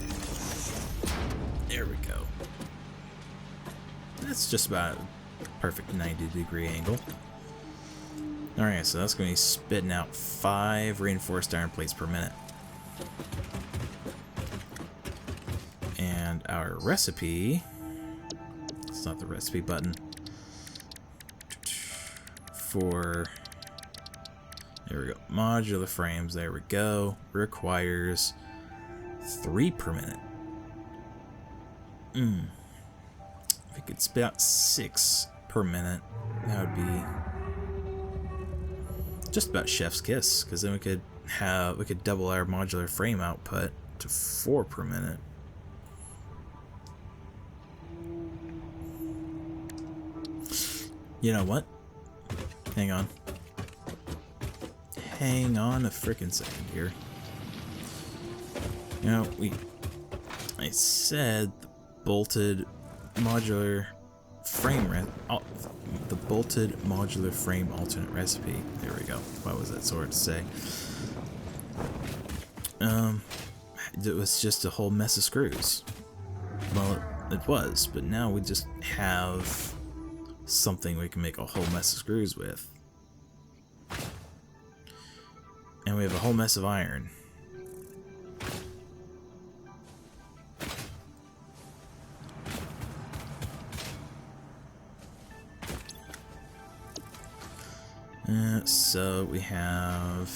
There we go. That's just about a perfect 90-degree angle. Alright, so that's going to be spitting out 5 reinforced iron plates per minute. And our recipe, it's not the recipe button, for, there we go, modular frames, there we go, requires 3 per minute. If we could spit out 6 per minute, that would be just about chef's kiss, because then we could double our modular frame output to 4 per minute. You know what? Hang on. hang on a frickin' second here. You know, I said the bolted modular frame the bolted modular frame alternate recipe. There we go. What was that so hard to say? It was just a whole mess of screws. Well, it was, but now we just have something we can make a whole mess of screws with. And we have a whole mess of iron. So we have...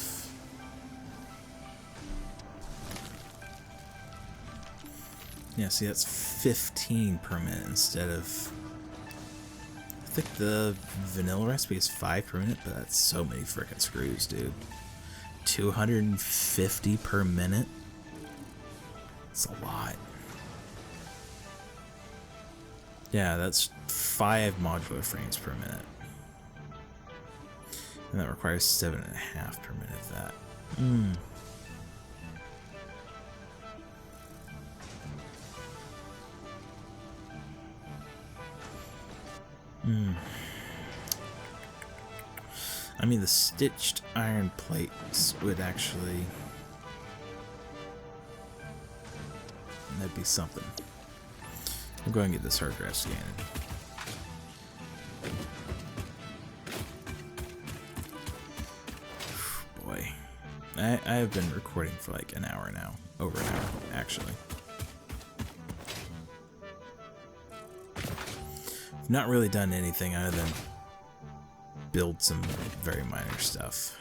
Yeah, see, that's 15 per minute instead of... I think the vanilla recipe is 5 per minute, but that's so many frickin' screws, dude. 250 per minute? That's a lot. Yeah, that's 5 modular frames per minute. And that requires 7.5 per minute of that. I mean, the stitched iron plates would actually... That'd be something. I'm going to get this hard drive scanned. Boy. I have been recording for like an hour now. Over an hour, actually. I've not really done anything other than build some very minor stuff.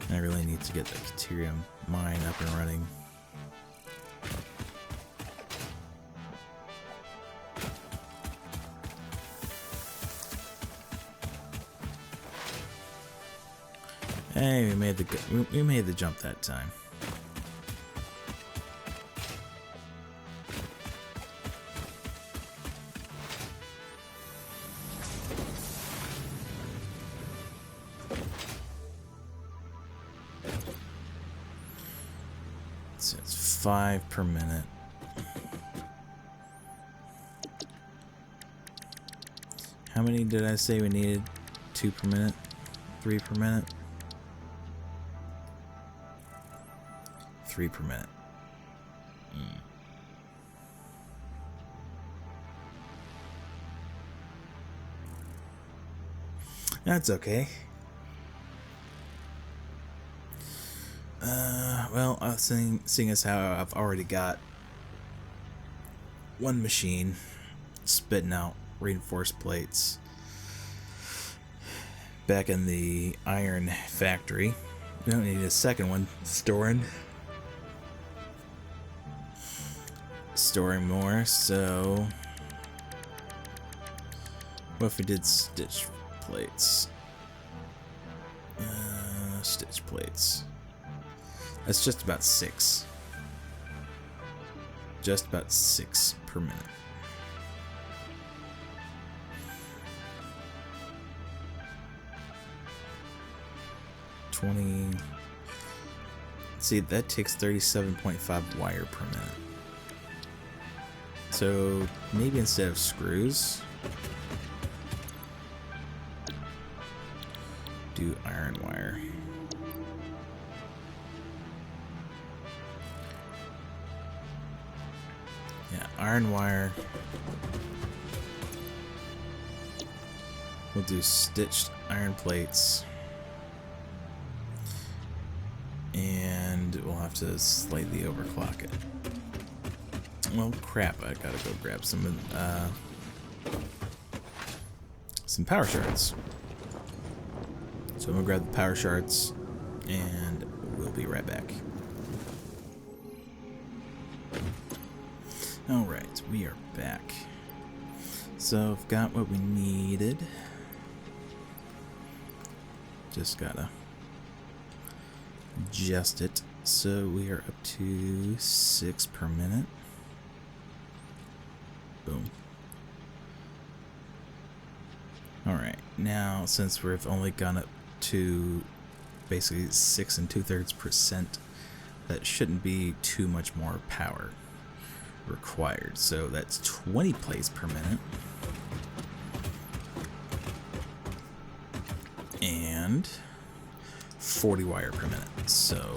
And I really need to get the Caterium mine up and running. Hey, we made the jump that time. So it's 5 per minute. How many did I say we needed? 2 per minute? 3 per minute? 3 per minute. That's okay. Well, I was seeing as how I've already got one machine spitting out reinforced plates back in the iron factory. We don't need a second one storing more, so what if we did stitch plates? Stitch plates. That's just about 6. Just about 6 per minute. See, that takes 37.5 wire per minute. So maybe instead of screws, do iron wire. Yeah, iron wire. We'll do stitched iron plates. And we'll have to slightly overclock it. Well, crap, I gotta go grab some power shards. So I'm gonna grab the power shards, and we'll be right back. Alright, we are back. So I've got what we needed. Just gotta adjust it. So we are up to 6 per minute. Boom. Alright, now since we've only gone up to basically 6 2/3%, that shouldn't be too much more power required. So that's 20 plays per minute. And 40 wire per minute. So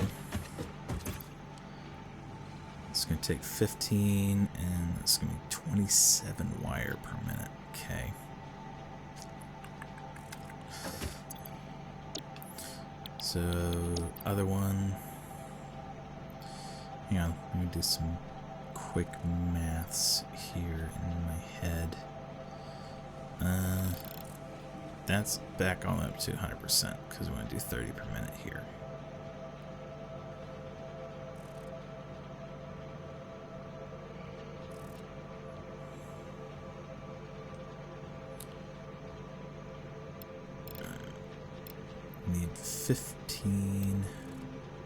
it's going to take 15 and it's going to be 27 wire per minute. Okay. So, other one. Hang on, let me do some quick maths here in my head. That's back on up to 100% because we want to do 30 per minute here. Need 15.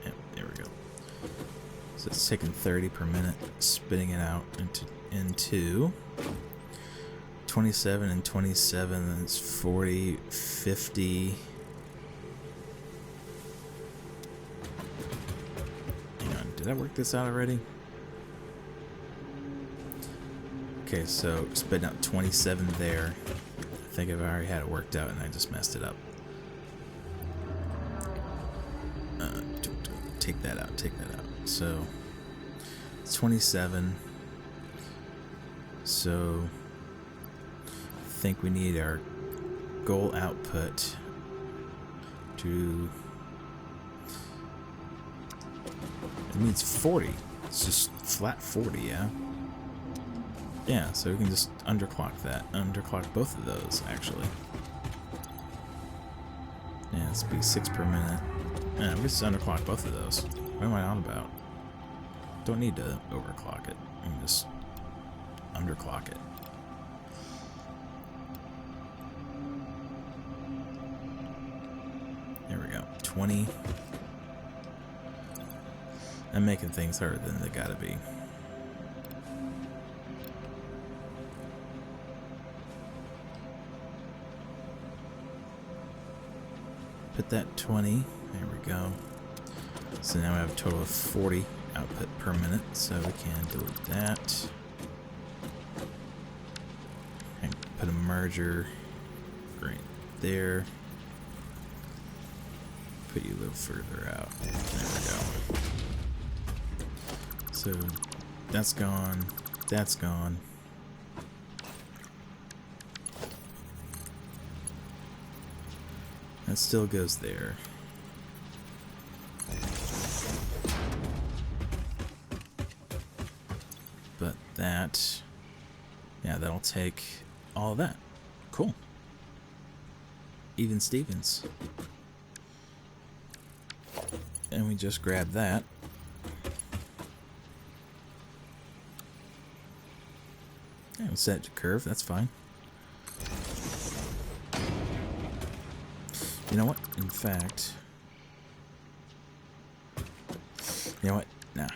Yep, there we go. So it's taking 30 per minute, spitting it out into 27 and 27. That's 40, 50. Hang on, did I work this out already? Okay, so spitting out 27 there. I think I've already had it worked out and I just messed it up. Take that out, take that out. So it's 27. So I think we need our goal output to, it needs 40. It's just flat 40, yeah? Yeah, so we can just underclock that. Underclock both of those, actually. Yeah, it's be 6 per minute. Yeah, we just underclock both of those. What am I on about? Don't need to overclock it. I can just underclock it. There we go. 20. I'm making things harder than they gotta be. Put that 20. There we go. So now we have a total of 40 output per minute, so we can delete that. And put a merger right there. Put you a little further out. There we go. So that's gone. That's gone. That still goes there. But that, yeah, that'll take all of that. Cool. Even Stevens. And we just grab that. And we'll set it to curve, that's fine. You know what? In fact, you know what? Nah.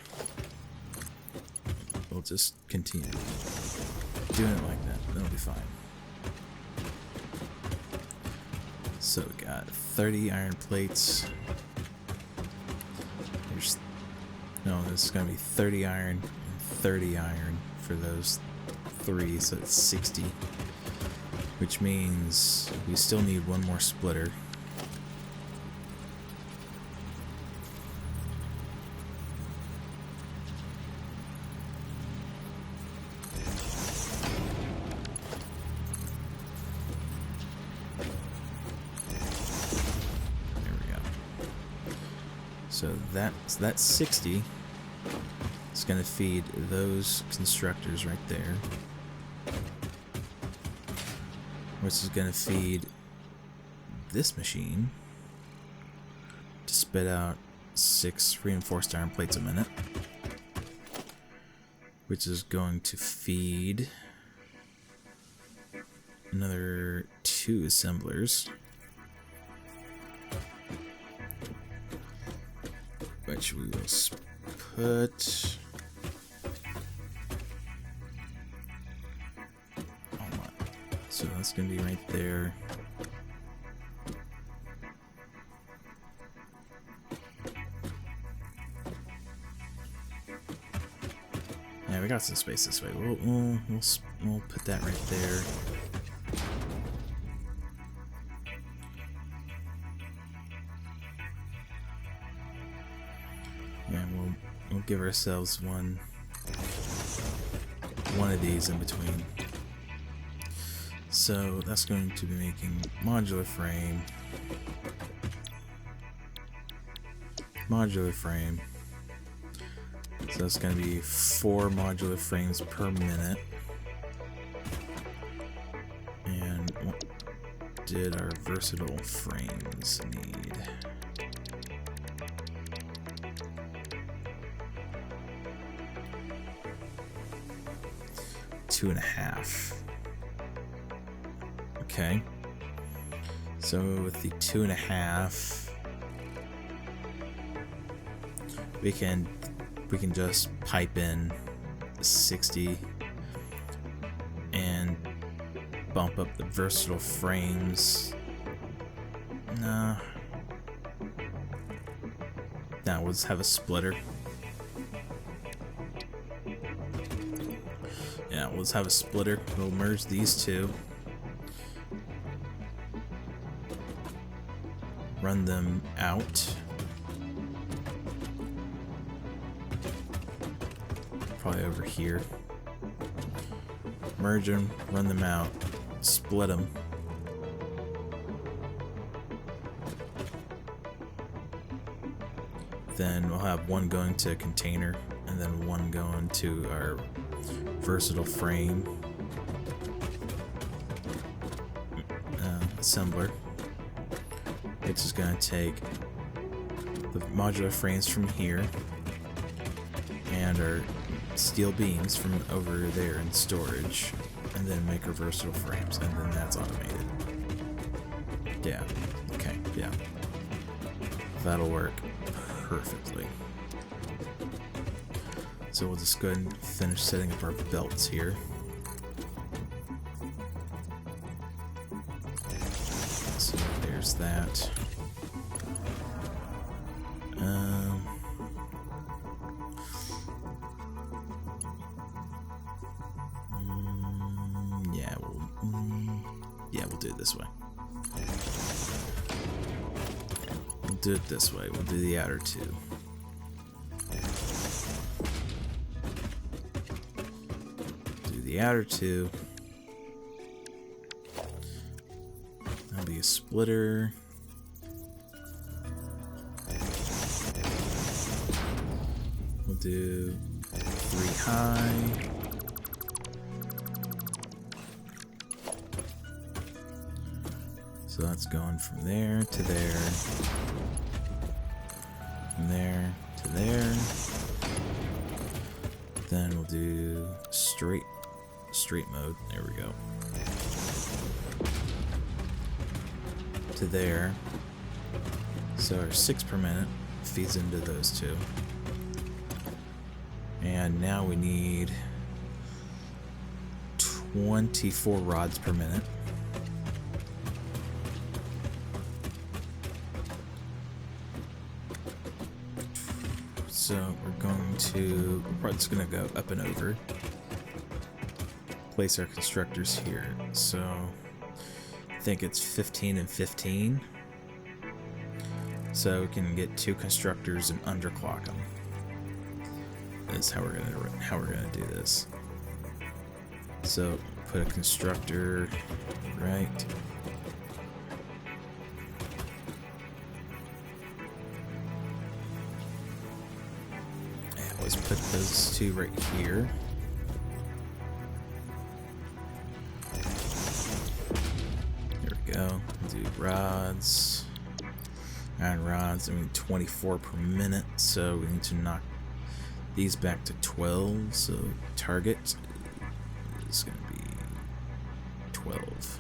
We'll just continue doing it like that. That'll be fine. So we got 30 iron plates. There's no, this is gonna be 30 iron and 30 iron for those three, so it's 60. Which means we still need one more splitter. So that's 60. It's going to feed those constructors right there, which is going to feed this machine to spit out 6 reinforced iron plates a minute, which is going to feed another 2 assemblers, which we will put. So that's going to be right there. we got some space this way. We'll put that right there. And we'll give ourselves one of these in between. So that's going to be making modular frame. Modular frame. So it's going to be 4 modular frames per minute. And what did our versatile frames need? Two and a half. Okay. So with the 2.5, we can just pipe in 60 and bump up the versatile frames. Nah. Now let's have a splitter. Yeah, let's have a splitter. We'll merge these two. Run them out. Probably over here. Merge them, run them out, split them. Then we'll have one going to a container and then one going to our versatile frame assembler. It's just going to take the modular frames from here and our steel beams from over there in storage, and then make our versatile frames, and then that's automated. Yeah, okay, yeah. That'll work perfectly. So we'll just go ahead and finish setting up our belts here. So there's that. Yeah, we'll do it this way. We'll do it this way. We'll do the outer two. Do the outer two. That'll be a splitter. We'll do 3 high. So that's going from there to there, from there to there. Then we'll do straight mode. There we go. To there. So our 6 per minute feeds into those two. And now we need 24 rods per minute. So we're probably just going to go up and over. Place our constructors here. So I think it's 15 and 15. So we can get 2 constructors and underclock them. That's how we're gonna do this. So put a constructor right. And let's put those 2 right here. There we go. Do rods. Iron rods. I mean 24 per minute. So we need to knock these back to 12, so target is going to be 12.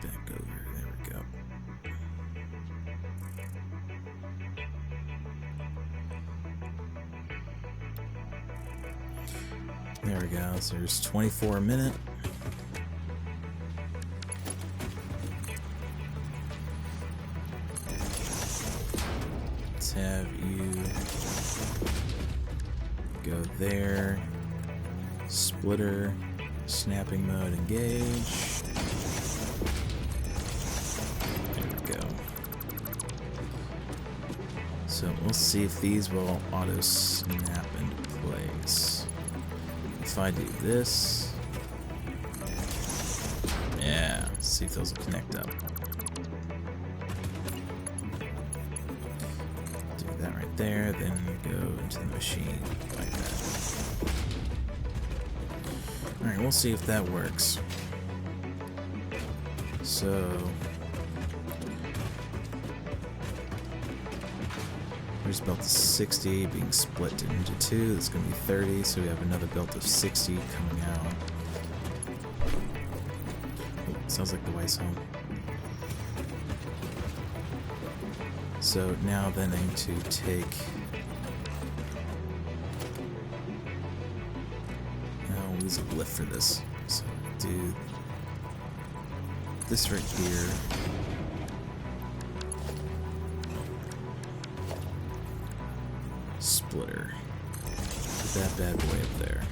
Back over, there we go. There we go, so there's 24 a minute. have you go there. Splitter, snapping mode, engage. There we go. So we'll see if these will auto snap into place. If I do this, yeah, see if those will connect up. Do that right there, then go into the machine like that. Alright, we'll see if that works. So we just built a 60 being split into two. That's going to be 30, so we have another built of 60 coming out. Oh, sounds like the wife's home. So now then I need to take... I'll use a lift for this. So do this right here. Splitter. Put that bad boy up there.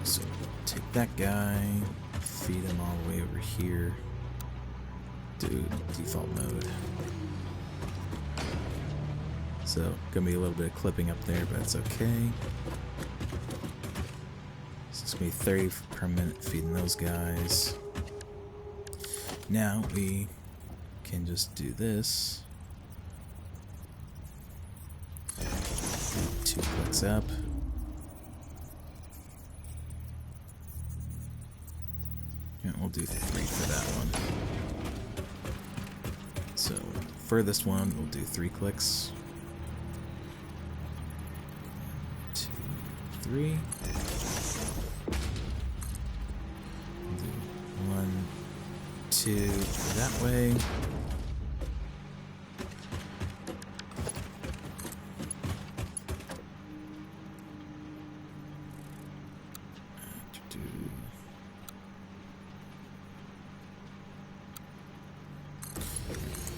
So take that guy, feed him all the way over here. Do default mode. So gonna be a little bit of clipping up there, but it's okay. So it's gonna be 30 per minute feeding those guys. Now we can just do this. Do 2 clicks up. And we'll do 3 for that one. So furthest one, we'll do 3 clicks. 2, 3. We'll do 1, 2 for that way.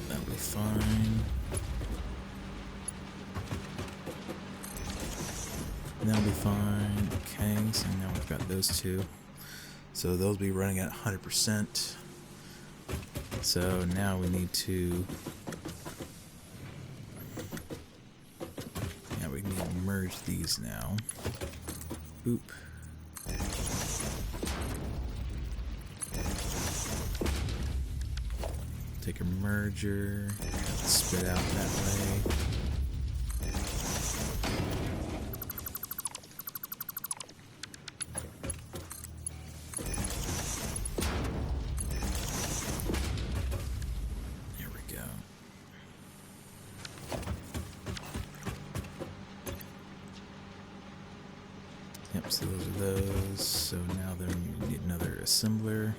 That'll be fine. That'll be fine. Okay, so now we've got those two. So those will be running at 100%. So now we need to... Yeah, we need to merge these now. Boop. Take a merger, spit out that way. There we go. Yep, so those are those. So now then we need another assembler.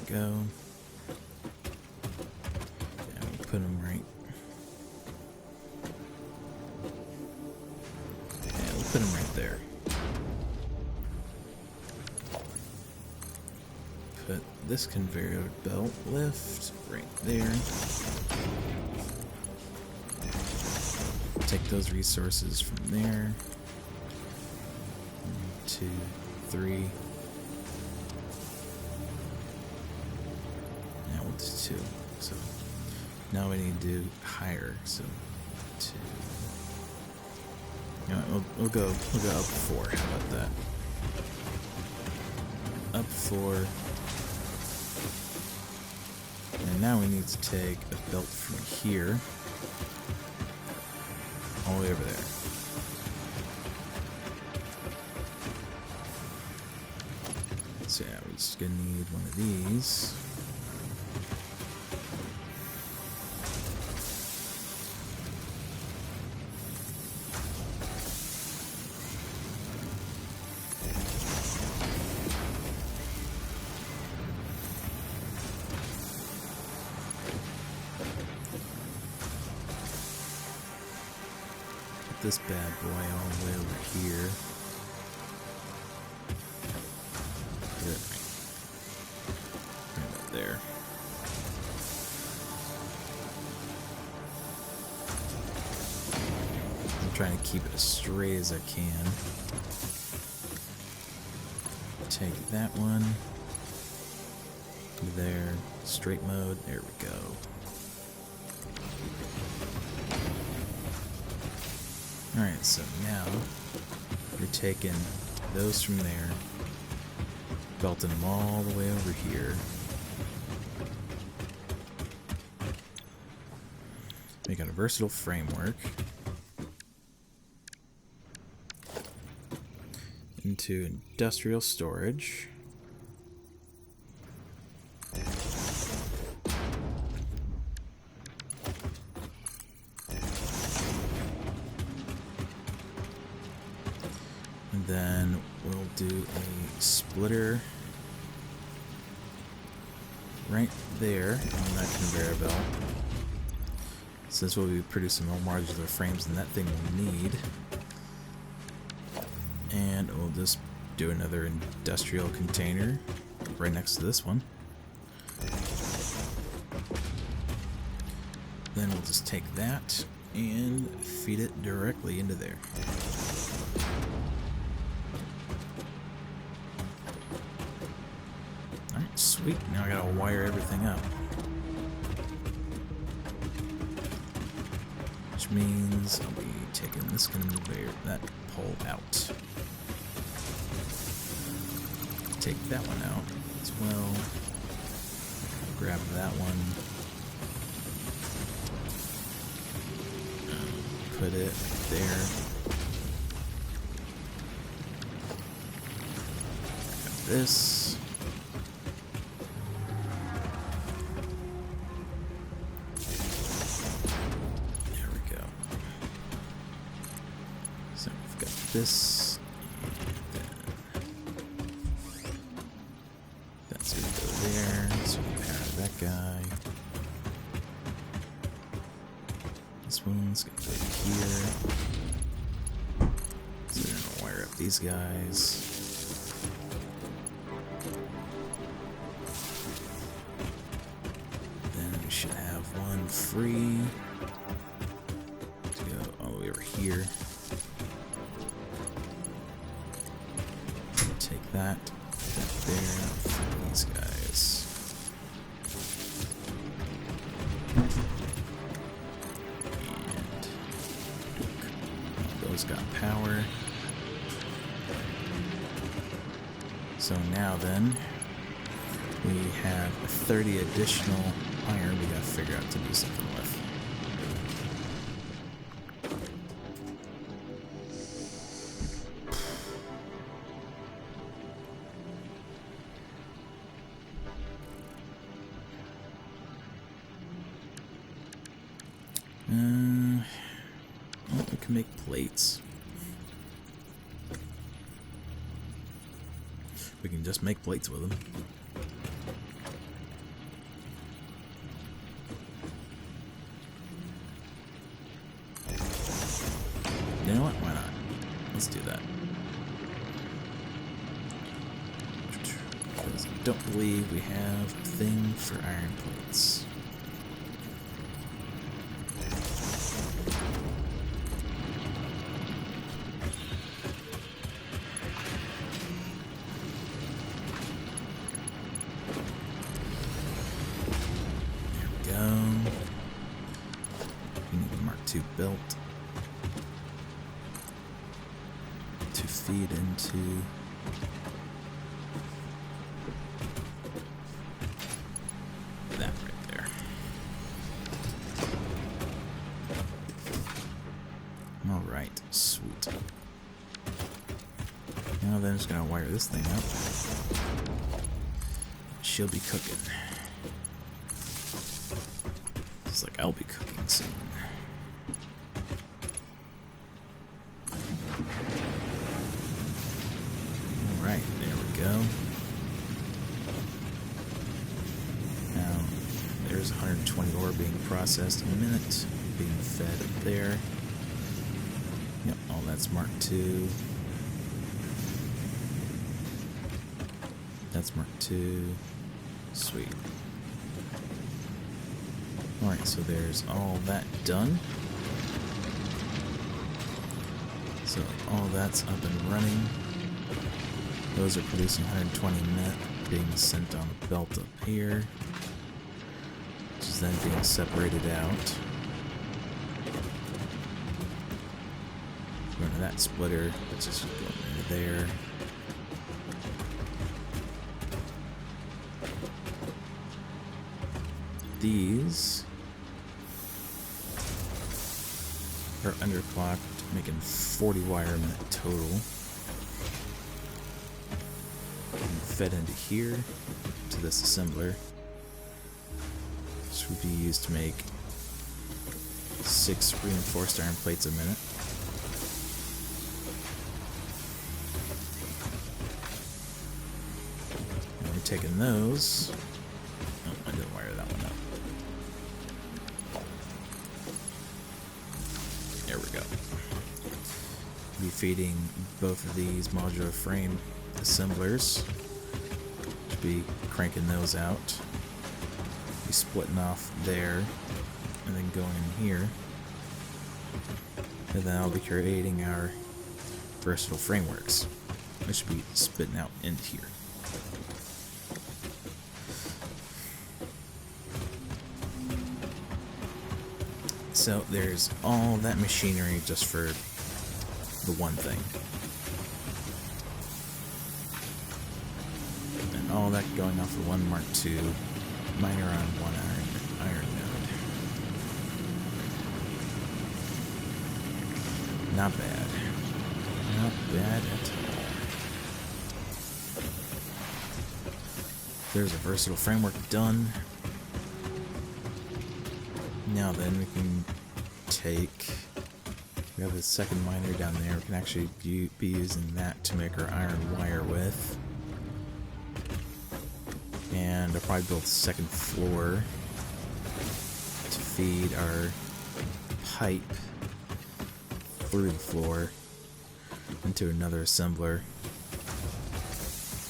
Go. Yeah, we'll put them right. Yeah, we'll put them right there. Put this conveyor belt lift right there. Take those resources from there. 1, 2, 3. 2. So now we need to do higher. So 2. You know, we'll go up 4. How about that? Up 4. And now we need to take a belt from here all the way over there. So yeah, we're just gonna need one of these. This bad boy all the way over here. Good. trying to keep it as straight as I can. Take that one. There. Straight mode. There we go. Alright, so now you're taking those from there, belting them all the way over here. Make it a versatile framework into industrial storage. And then we'll do a splitter right there on that conveyor belt. Since we'll be producing more modular frames than that thing will need. And we'll just do another industrial container right next to this one. Then we'll just take that and feed it directly into there. Alright, sweet. Now I gotta wire everything up. Which means I'll be taking this conveyor, that pole out. Take that one out as well. Grab that one. Put it there. Got this. So we've got this, and then that's gonna go there, so we power that guy. This one's gonna go here. So we're gonna wire up these guys. Then we should have one free to go all the way over here. Take that, put that there, for these guys. And those got power. So now then, we have 30 additional iron we gotta figure out to do something with. Well, we can make plates. We can just make plates with them. You know what? Why not? Let's do that. Because I don't believe we have a thing for iron plates. Belt to feed into that right there. All right, sweet. Now then, just gonna wire this thing up. She'll be cooking. It's like I'll be cooking soon. Alright, there we go. Now, there's 120 ore being processed in a minute, being fed up there. Yep, all that's Mark II. That's Mark II. Sweet. Alright, so there's all that done. So all that's up and running. Those are producing 120 net, being sent on a belt up here, which is then being separated out. Going to that splitter, which is going into there. These are underclocked, making 40 wire a minute total. And fed into here to this assembler. This would be used to make 6 reinforced iron plates a minute. And we're taking those. Oh, I didn't wire that one up. There we go. Be feeding both of these modular frame assemblers. Be cranking those out. Be splitting off there and then going in here. And then I'll be creating our versatile frameworks, which should be spitting out into here. So there's all that machinery just for the one thing. And all that going off of one Mark II miner on one iron node. Not bad. Not bad at all. There's a versatile framework done. Now then, we can take, we have a second miner down there, we can actually be using that to make our iron wire with. And I'll probably build a second floor to feed our pipe through the floor into another assembler,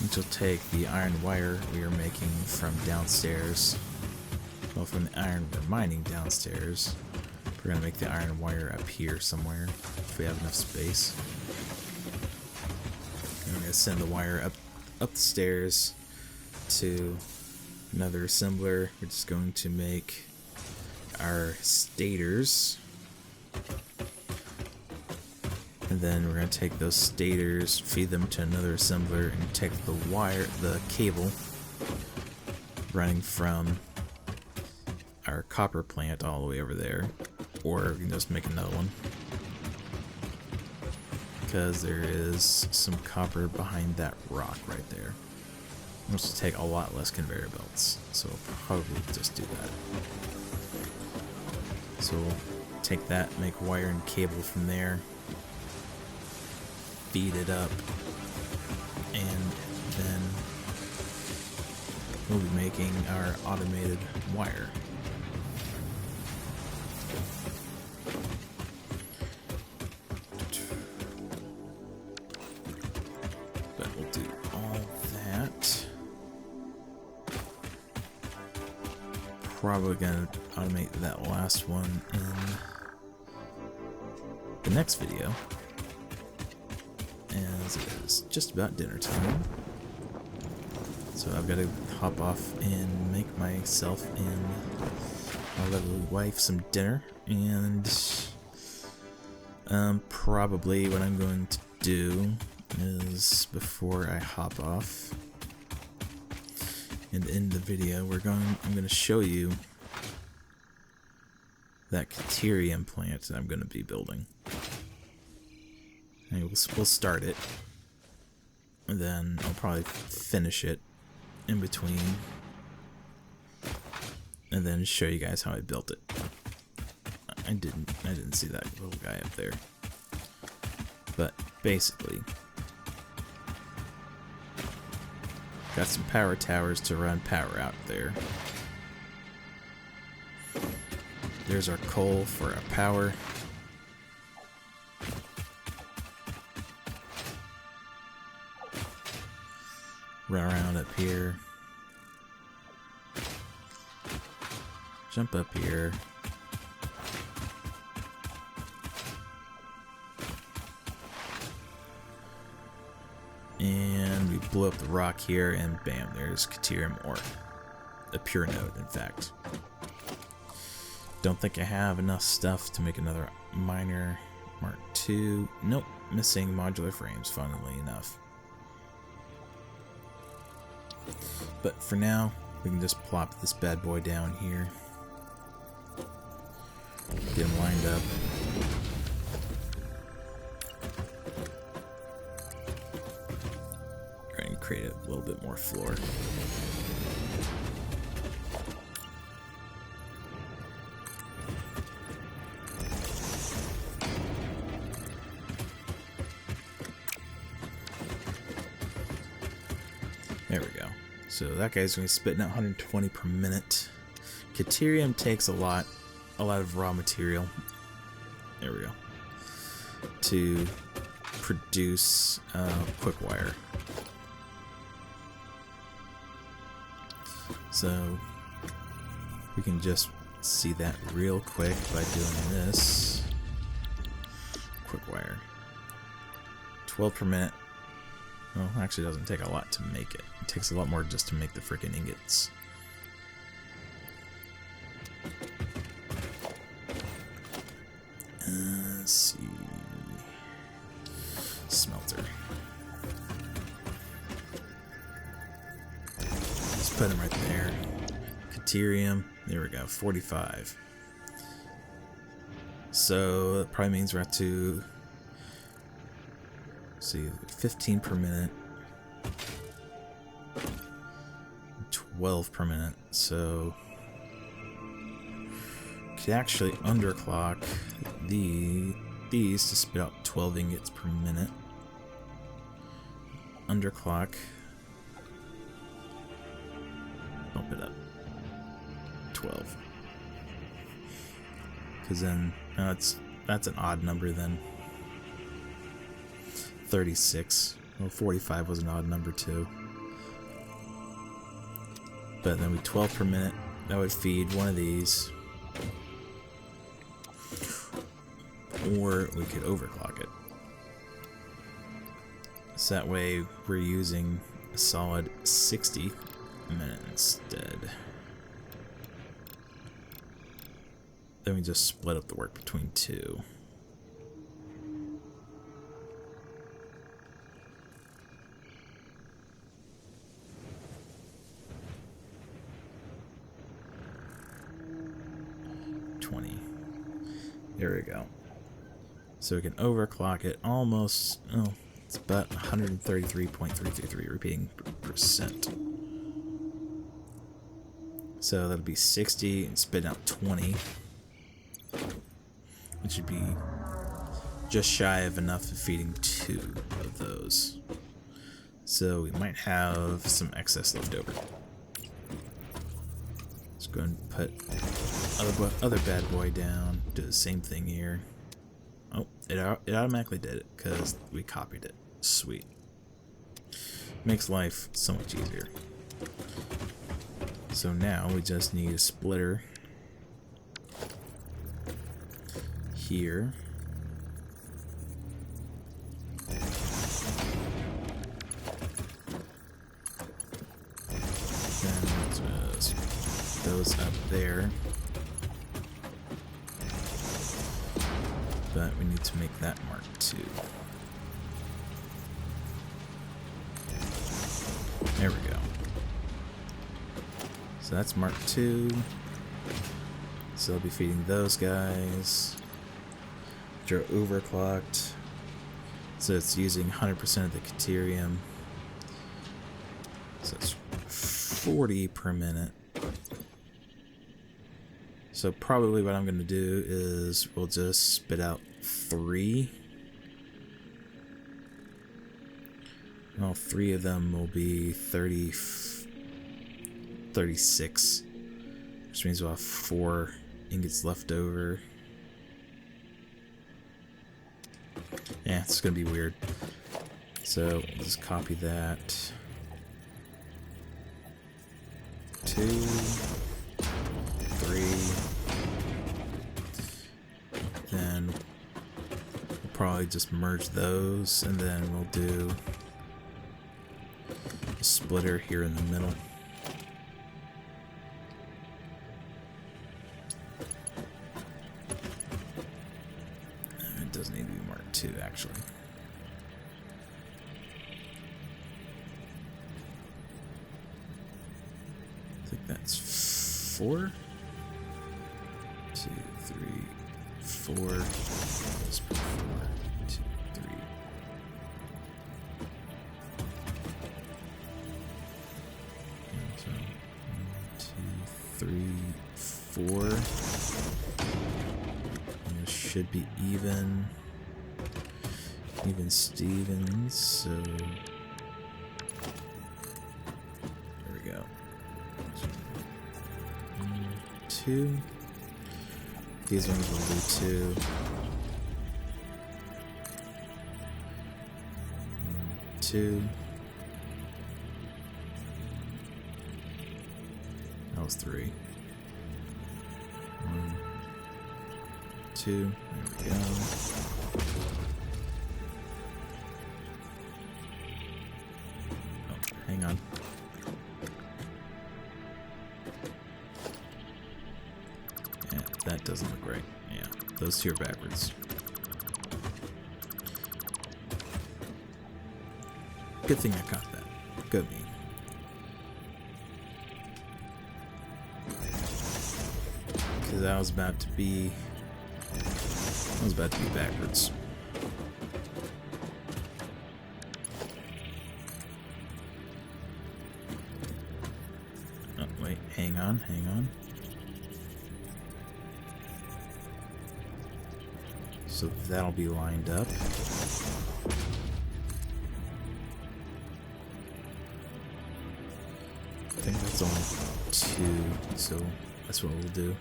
which will take the iron wire we are making from downstairs. Well, from the iron we're mining downstairs, we're going to make the iron wire up here somewhere, if we have enough space. And we're going to send the wire up the stairs to another assembler, which is going to make our stators. And then we're going to take those stators, feed them to another assembler, and take the wire, the cable running from our copper plant all the way over there, or we can just make another one, because there is some copper behind that rock right there. Which will take a lot less conveyor belts, so we'll probably just do that. So we'll take that, make wire and cable from there, feed it up, and then we'll be making our automated wire. But we'll do all that. Probably gonna automate that last one in the next video, as it is just about dinner time. So I've got to hop off and make myself and my lovely wife some dinner, and probably what I'm going to do is, before I hop off and end the video, I'm going to show you that Kateria implant that I'm going to be building. And we'll start it, and then I'll probably finish it in between, and then show you guys how I built it. I didn't see that little guy up there, but basically, got some power towers to run power out there. There's our coal for our power. Run around up here. Jump up here. And we blow up the rock here, and bam, there's Caterium ore. A pure node, in fact. Don't think I have enough stuff to make another miner. Mark II. Nope, missing modular frames, funnily enough. But for now, we can just plop this bad boy down here. Get him lined up. And create a little bit more floor. There we go. So that guy's going to be spitting out 120 per minute. Caterium takes a lot of raw material. There we go. To produce quick wire. So we can just see that real quick by doing this. Quick wire. 12 per minute. Well, actually it doesn't take a lot to make it. It takes a lot more just to make the freaking ingots. Let's see. Smelter. Just put them right there. Caterium. There we go. 45. So that probably means we're at to see 15 per minute. 12 per minute. So could actually underclock these to spit out 12 ingots per minute. Underclock. Bump it up. 12. Because then that's an odd number then. 36. Well, 45 was an odd number too. But then we 12 per minute. That would feed one of these. Or we could overclock it. So that way we're using a solid 60 a minute instead. Then we just split up the work between two. There we go. So we can overclock it almost, oh, it's about 133.333 repeating percent. So that'll be 60 and spit out 20. Which would be just shy of enough for feeding 2 of those. So we might have some excess left over. Let's go ahead and put other bad boy down. Do the same thing here. Oh, it automatically did it because we copied it. Sweet. Makes life so much easier. So now we just need a splitter here. Then just those up there. But we need to make that Mark II. There we go. So that's Mark II. So I'll be feeding those guys, which are overclocked. So it's using 100% of the Caterium. So it's 40 per minute. So probably what I'm going to do is we'll just spit out 3. And all 3 of them will be 36. Which means we'll have 4 ingots left over. Yeah, it's going to be weird. So we'll just copy that. 2, 3. Then we'll probably just merge those, and then we'll do splitter here in the middle. It doesn't need to be marked 2, actually. I think that's 4. 2, 3, 4. Let's put 4. 2, 3. So 1, 2, 3, 4. And it should be even. Even Stevens. So there we go. 2. These ones will be 2. 2. That was 3. 1, 2. There we go. Oh, hang on. Yeah, that doesn't look right. Yeah, those 2 are backwards. Good thing I caught that. Good me. Because I was about to be backwards. Oh, wait, hang on. So that'll be lined up. I think that's only 2, so that's what we'll do.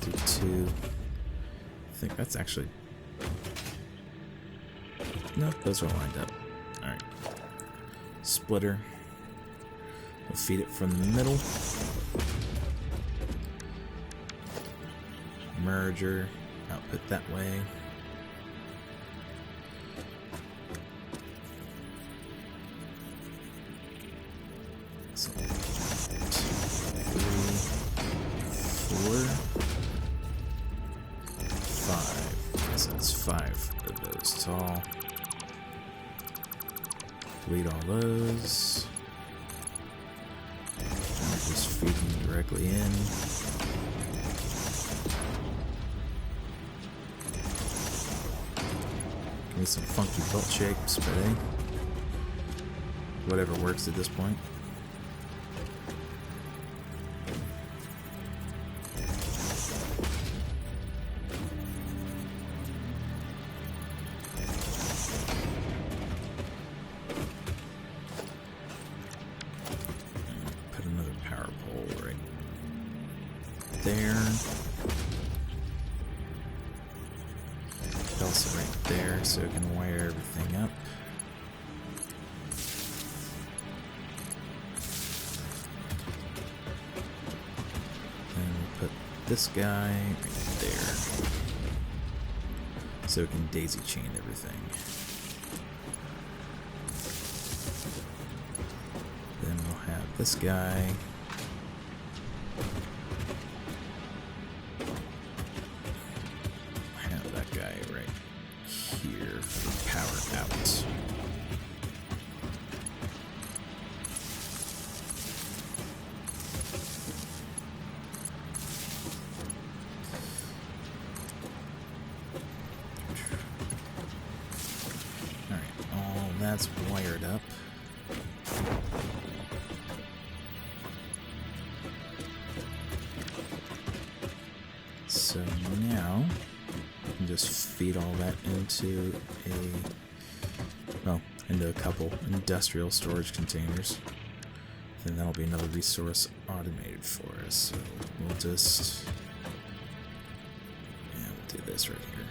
Do 2. I think that's actually... No, those are lined up. Alright. Splitter. We'll feed it from the middle. Merger. Output that way. So 2, 3, 4, 5. So it's 5 of those tall. Delete all those. And we're just feeding directly in. Give me some funky belt shapes, but hey, whatever works at this point. Put another power pole right there. Also right there, so it can wire everything up. And we'll put this guy right there, so it can daisy chain everything. Then we'll have this guy. Have that guy right here for power out. Alright, all that's wired up. So now we can just feed all that into a couple industrial storage containers. Then that'll be another resource automated for us. So we'll just, we'll do this right here.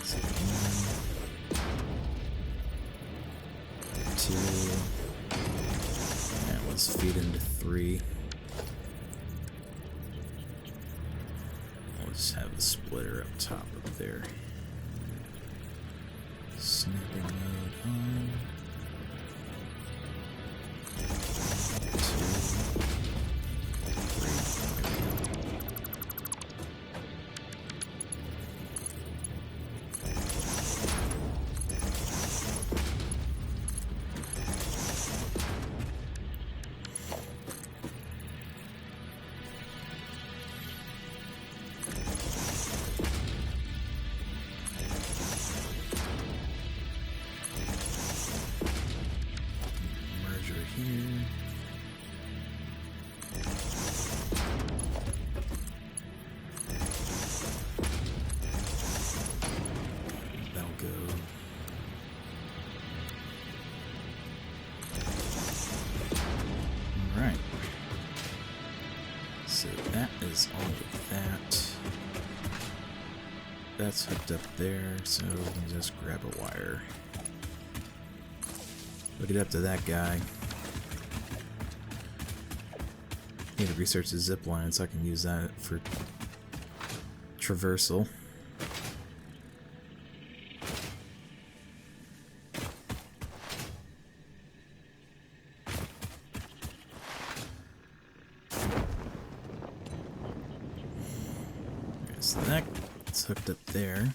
So 1, 2, and let's feed into 3. We'll just have a splitter up top up there. Snapping mode on. 2, 3. Here. That'll go. Alright. So that is all of that. That's hooked up there, so we can just grab a wire. Hook it up to that guy. Need to research the zip line so I can use that for traversal. Okay, so that's hooked up there.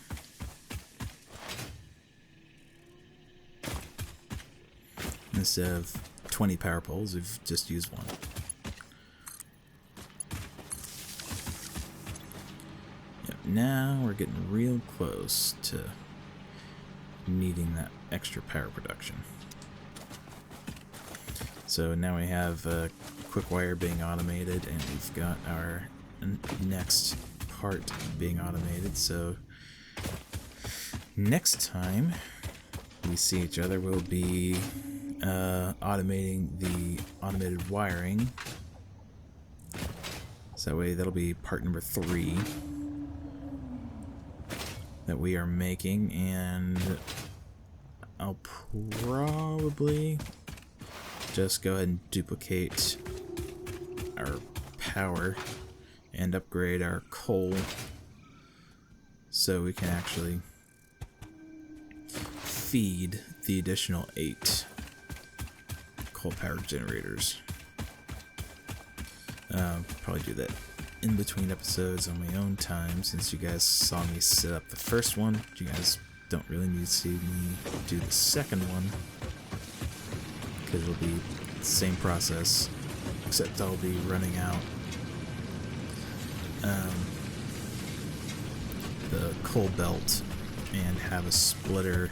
Instead of 20 power poles, we've just used one. Yep, now we're getting real close to needing that extra power production. So now we have quick wire being automated, and we've got our next part being automated. So next time we see each other, we'll be automating the automated wiring. So that way, that'll be part number 3 that we are making, and I'll probably just go ahead and duplicate our power and upgrade our coal so we can actually feed the additional 8 coal-powered generators. Probably do that in between episodes on my own time, since you guys saw me set up the first one. You guys don't really need to see me do the second one, because it'll be the same process, except I'll be running out the coal belt and have a splitter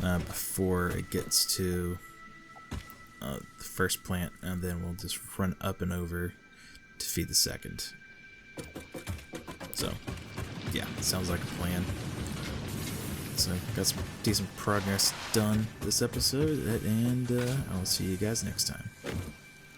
before it gets to the first plant, and then we'll just run up and over to feed the second. So, yeah, sounds like a plan. So, got some decent progress done this episode, and I'll see you guys next time.